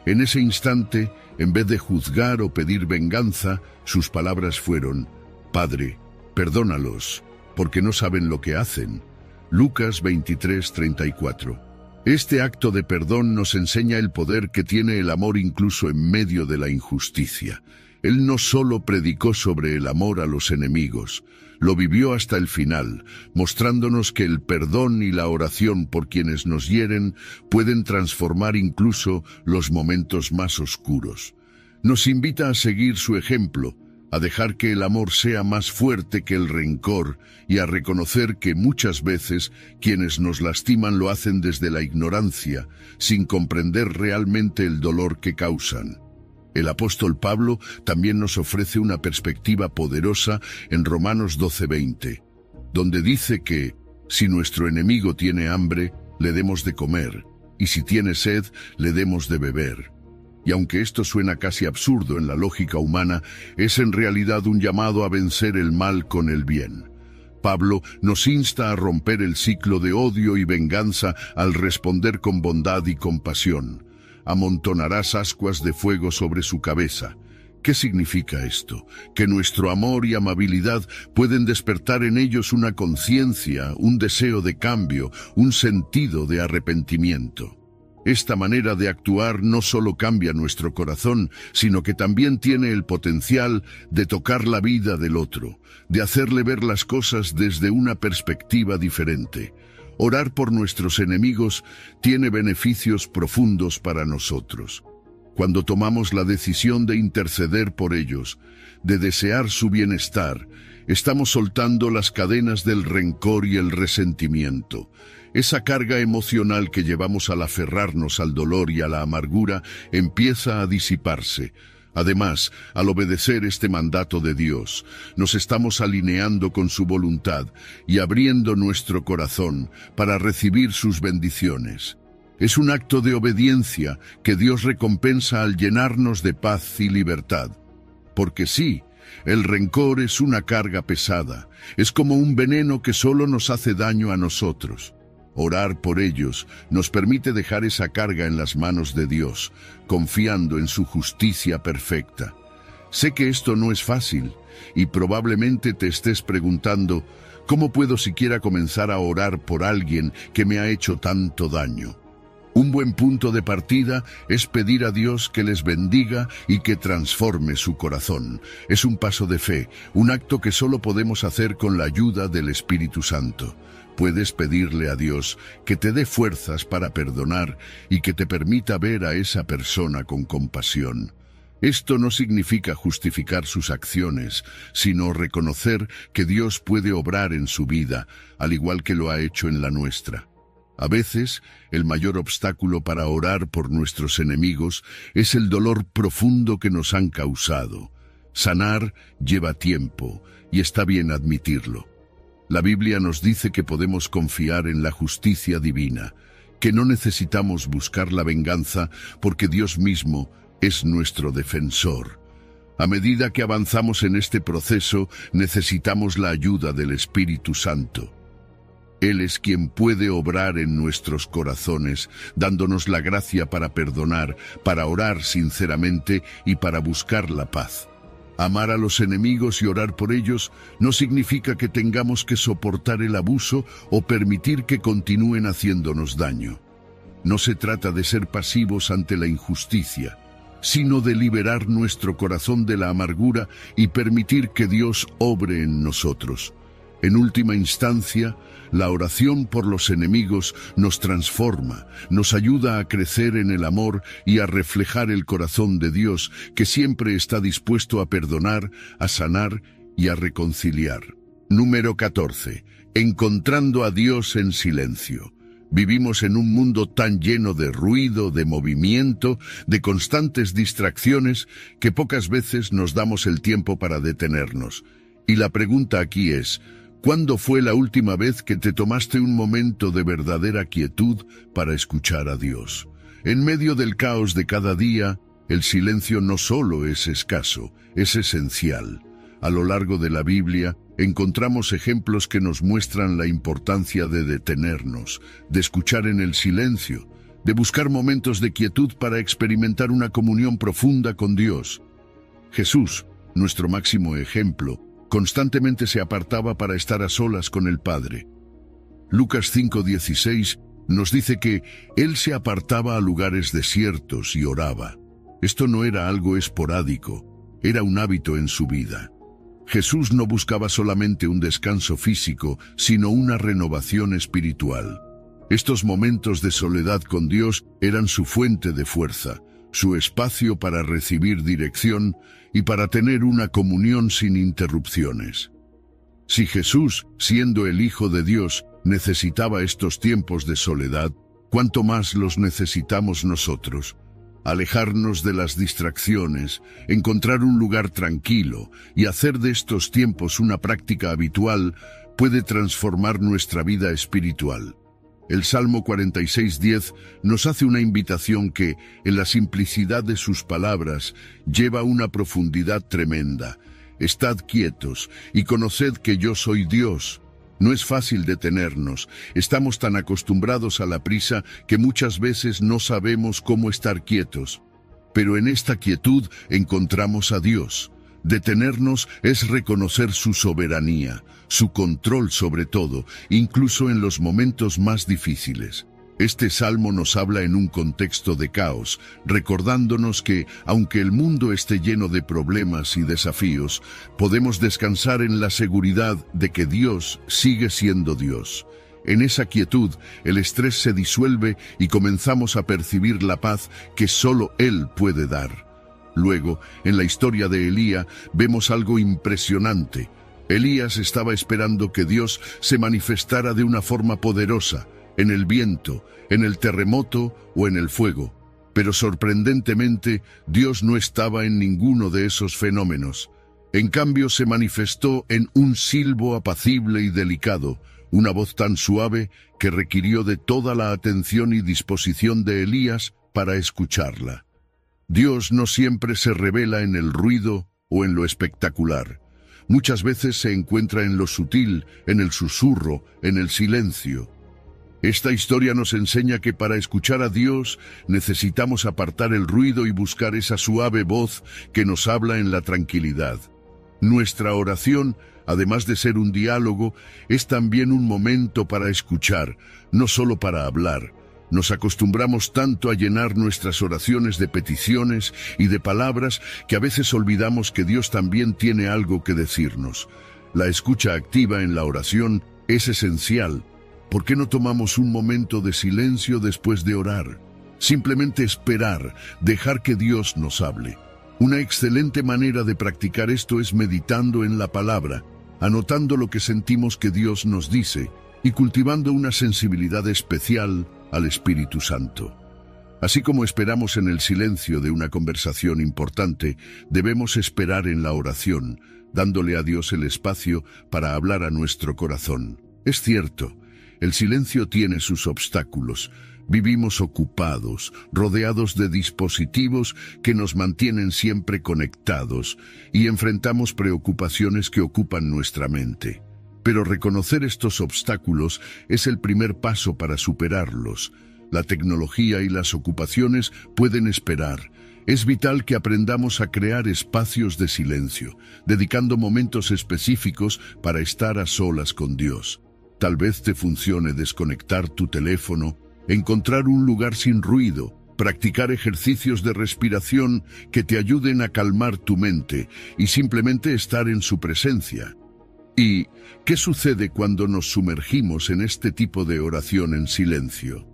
En ese instante, en vez de juzgar o pedir venganza, sus palabras fueron: Padre, perdónalos, porque no saben lo que hacen. Lucas 23:34. Este acto de perdón nos enseña el poder que tiene el amor incluso en medio de la injusticia. Él no solo predicó sobre el amor a los enemigos, lo vivió hasta el final, mostrándonos que el perdón y la oración por quienes nos hieren pueden transformar incluso los momentos más oscuros. Nos invita a seguir su ejemplo, a dejar que el amor sea más fuerte que el rencor y a reconocer que muchas veces quienes nos lastiman lo hacen desde la ignorancia, sin comprender realmente el dolor que causan. El apóstol Pablo también nos ofrece una perspectiva poderosa en Romanos 12:20, donde dice que, si nuestro enemigo tiene hambre, le demos de comer, y si tiene sed, le demos de beber. Y aunque esto suena casi absurdo en la lógica humana, es en realidad un llamado a vencer el mal con el bien. Pablo nos insta a romper el ciclo de odio y venganza al responder con bondad y compasión. Amontonarás ascuas de fuego sobre su cabeza. ¿Qué significa esto? Que nuestro amor y amabilidad pueden despertar en ellos una conciencia, un deseo de cambio, un sentido de arrepentimiento. Esta manera de actuar no solo cambia nuestro corazón, sino que también tiene el potencial de tocar la vida del otro, de hacerle ver las cosas desde una perspectiva diferente. Orar por nuestros enemigos tiene beneficios profundos para nosotros. Cuando tomamos la decisión de interceder por ellos, de desear su bienestar, estamos soltando las cadenas del rencor y el resentimiento. Esa carga emocional que llevamos al aferrarnos al dolor y a la amargura empieza a disiparse. Además, al obedecer este mandato de Dios, nos estamos alineando con su voluntad y abriendo nuestro corazón para recibir sus bendiciones. Es un acto de obediencia que Dios recompensa al llenarnos de paz y libertad. Porque sí, el rencor es una carga pesada, es como un veneno que solo nos hace daño a nosotros. Orar por ellos nos permite dejar esa carga en las manos de Dios, confiando en su justicia perfecta. Sé que esto no es fácil, y probablemente te estés preguntando, ¿cómo puedo siquiera comenzar a orar por alguien que me ha hecho tanto daño? Un buen punto de partida es pedir a Dios que les bendiga y que transforme su corazón. Es un paso de fe, un acto que solo podemos hacer con la ayuda del Espíritu Santo. Puedes pedirle a Dios que te dé fuerzas para perdonar y que te permita ver a esa persona con compasión. Esto no significa justificar sus acciones, sino reconocer que Dios puede obrar en su vida, al igual que lo ha hecho en la nuestra. A veces, el mayor obstáculo para orar por nuestros enemigos es el dolor profundo que nos han causado. Sanar lleva tiempo, y está bien admitirlo. La Biblia nos dice que podemos confiar en la justicia divina, que no necesitamos buscar la venganza porque Dios mismo es nuestro defensor. A medida que avanzamos en este proceso, necesitamos la ayuda del Espíritu Santo. Él es quien puede obrar en nuestros corazones, dándonos la gracia para perdonar, para orar sinceramente y para buscar la paz. Amar a los enemigos y orar por ellos no significa que tengamos que soportar el abuso o permitir que continúen haciéndonos daño. No se trata de ser pasivos ante la injusticia, sino de liberar nuestro corazón de la amargura y permitir que Dios obre en nosotros. En última instancia, la oración por los enemigos nos transforma, nos ayuda a crecer en el amor y a reflejar el corazón de Dios, que siempre está dispuesto a perdonar, a sanar y a reconciliar. Número 14. Encontrando a Dios en silencio. Vivimos en un mundo tan lleno de ruido, de movimiento, de constantes distracciones, que pocas veces nos damos el tiempo para detenernos. Y la pregunta aquí es, ¿cuándo fue la última vez que te tomaste un momento de verdadera quietud para escuchar a Dios? En medio del caos de cada día, el silencio no solo es escaso, es esencial. A lo largo de la Biblia, encontramos ejemplos que nos muestran la importancia de detenernos, de escuchar en el silencio, de buscar momentos de quietud para experimentar una comunión profunda con Dios. Jesús, nuestro máximo ejemplo, constantemente se apartaba para estar a solas con el Padre. Lucas 5:16 nos dice que Él se apartaba a lugares desiertos y oraba. Esto no era algo esporádico, era un hábito en su vida. Jesús no buscaba solamente un descanso físico, sino una renovación espiritual. Estos momentos de soledad con Dios eran su fuente de fuerza, su espacio para recibir dirección y para tener una comunión sin interrupciones. Si Jesús, siendo el Hijo de Dios, necesitaba estos tiempos de soledad, ¿cuánto más los necesitamos nosotros? Alejarnos de las distracciones, encontrar un lugar tranquilo y hacer de estos tiempos una práctica habitual puede transformar nuestra vida espiritual. El Salmo 46:10 nos hace una invitación que, en la simplicidad de sus palabras, lleva una profundidad tremenda. Estad quietos y conoced que yo soy Dios. No es fácil detenernos. Estamos tan acostumbrados a la prisa que muchas veces no sabemos cómo estar quietos. Pero en esta quietud encontramos a Dios. Detenernos es reconocer su soberanía, su control sobre todo, incluso en los momentos más difíciles. Este salmo nos habla en un contexto de caos, recordándonos que, aunque el mundo esté lleno de problemas y desafíos, podemos descansar en la seguridad de que Dios sigue siendo Dios. En esa quietud, el estrés se disuelve y comenzamos a percibir la paz que solo Él puede dar. Luego, en la historia de Elías, vemos algo impresionante. Elías estaba esperando que Dios se manifestara de una forma poderosa, en el viento, en el terremoto o en el fuego. Pero sorprendentemente, Dios no estaba en ninguno de esos fenómenos. En cambio, se manifestó en un silbo apacible y delicado, una voz tan suave que requirió de toda la atención y disposición de Elías para escucharla. Dios no siempre se revela en el ruido o en lo espectacular. Muchas veces se encuentra en lo sutil, en el susurro, en el silencio. Esta historia nos enseña que para escuchar a Dios necesitamos apartar el ruido y buscar esa suave voz que nos habla en la tranquilidad. Nuestra oración, además de ser un diálogo, es también un momento para escuchar, no solo para hablar. Nos acostumbramos tanto a llenar nuestras oraciones de peticiones y de palabras que a veces olvidamos que Dios también tiene algo que decirnos. La escucha activa en la oración es esencial. ¿Por qué no tomamos un momento de silencio después de orar? Simplemente esperar, dejar que Dios nos hable. Una excelente manera de practicar esto es meditando en la palabra, anotando lo que sentimos que Dios nos dice y cultivando una sensibilidad especial al Espíritu Santo. Así como esperamos en el silencio de una conversación importante, debemos esperar en la oración, dándole a Dios el espacio para hablar a nuestro corazón. Es cierto, el silencio tiene sus obstáculos. Vivimos ocupados, rodeados de dispositivos que nos mantienen siempre conectados y enfrentamos preocupaciones que ocupan nuestra mente. Pero reconocer estos obstáculos es el primer paso para superarlos. La tecnología y las ocupaciones pueden esperar. Es vital que aprendamos a crear espacios de silencio, dedicando momentos específicos para estar a solas con Dios. Tal vez te funcione desconectar tu teléfono, encontrar un lugar sin ruido, practicar ejercicios de respiración que te ayuden a calmar tu mente y simplemente estar en su presencia. ¿Y qué sucede cuando nos sumergimos en este tipo de oración en silencio?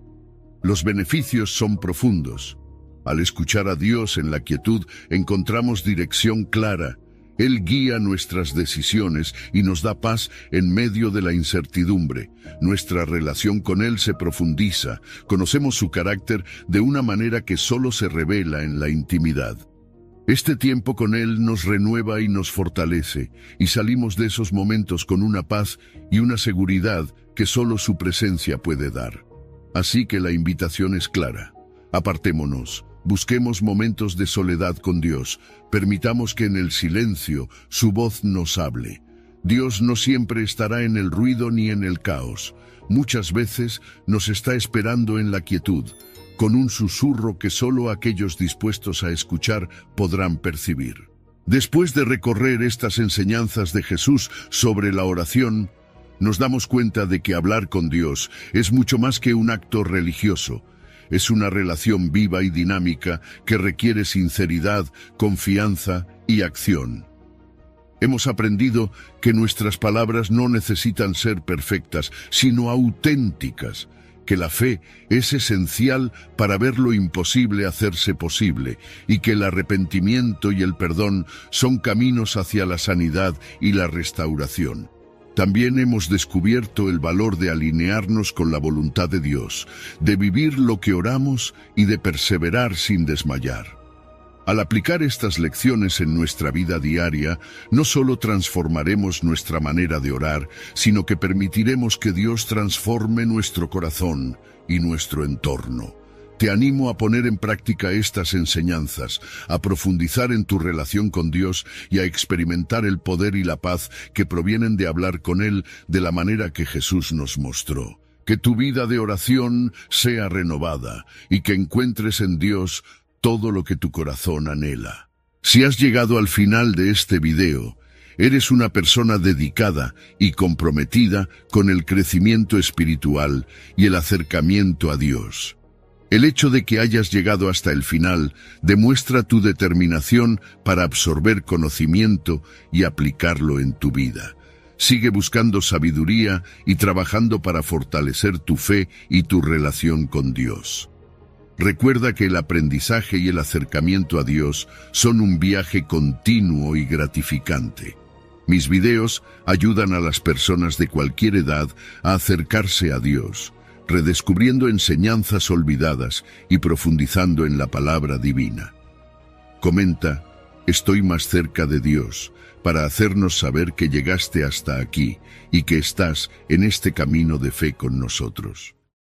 Los beneficios son profundos. Al escuchar a Dios en la quietud, encontramos dirección clara. Él guía nuestras decisiones y nos da paz en medio de la incertidumbre. Nuestra relación con Él se profundiza. Conocemos su carácter de una manera que solo se revela en la intimidad. Este tiempo con Él nos renueva y nos fortalece, y salimos de esos momentos con una paz y una seguridad que solo su presencia puede dar. Así que la invitación es clara. Apartémonos. Busquemos momentos de soledad con Dios. Permitamos que en el silencio su voz nos hable. Dios no siempre estará en el ruido ni en el caos. Muchas veces nos está esperando en la quietud, con un susurro que solo aquellos dispuestos a escuchar podrán percibir. Después de recorrer estas enseñanzas de Jesús sobre la oración, nos damos cuenta de que hablar con Dios es mucho más que un acto religioso. Es una relación viva y dinámica que requiere sinceridad, confianza y acción. Hemos aprendido que nuestras palabras no necesitan ser perfectas, sino auténticas. que la fe es esencial para ver lo imposible hacerse posible y que el arrepentimiento y el perdón son caminos hacia la sanidad y la restauración. También hemos descubierto el valor de alinearnos con la voluntad de Dios, de vivir lo que oramos y de perseverar sin desmayar. Al aplicar estas lecciones en nuestra vida diaria, no solo transformaremos nuestra manera de orar, sino que permitiremos que Dios transforme nuestro corazón y nuestro entorno. Te animo a poner en práctica estas enseñanzas, a profundizar en tu relación con Dios y a experimentar el poder y la paz que provienen de hablar con Él de la manera que Jesús nos mostró. Que tu vida de oración sea renovada y que encuentres en Dios todo lo que tu corazón anhela. Si has llegado al final de este video, eres una persona dedicada y comprometida con el crecimiento espiritual y el acercamiento a Dios. El hecho de que hayas llegado hasta el final demuestra tu determinación para absorber conocimiento y aplicarlo en tu vida. Sigue buscando sabiduría y trabajando para fortalecer tu fe y tu relación con Dios. Recuerda que el aprendizaje y el acercamiento a Dios son un viaje continuo y gratificante. Mis videos ayudan a las personas de cualquier edad a acercarse a Dios, redescubriendo enseñanzas olvidadas y profundizando en la palabra divina. Comenta, estoy más cerca de Dios, para hacernos saber que llegaste hasta aquí y que estás en este camino de fe con nosotros.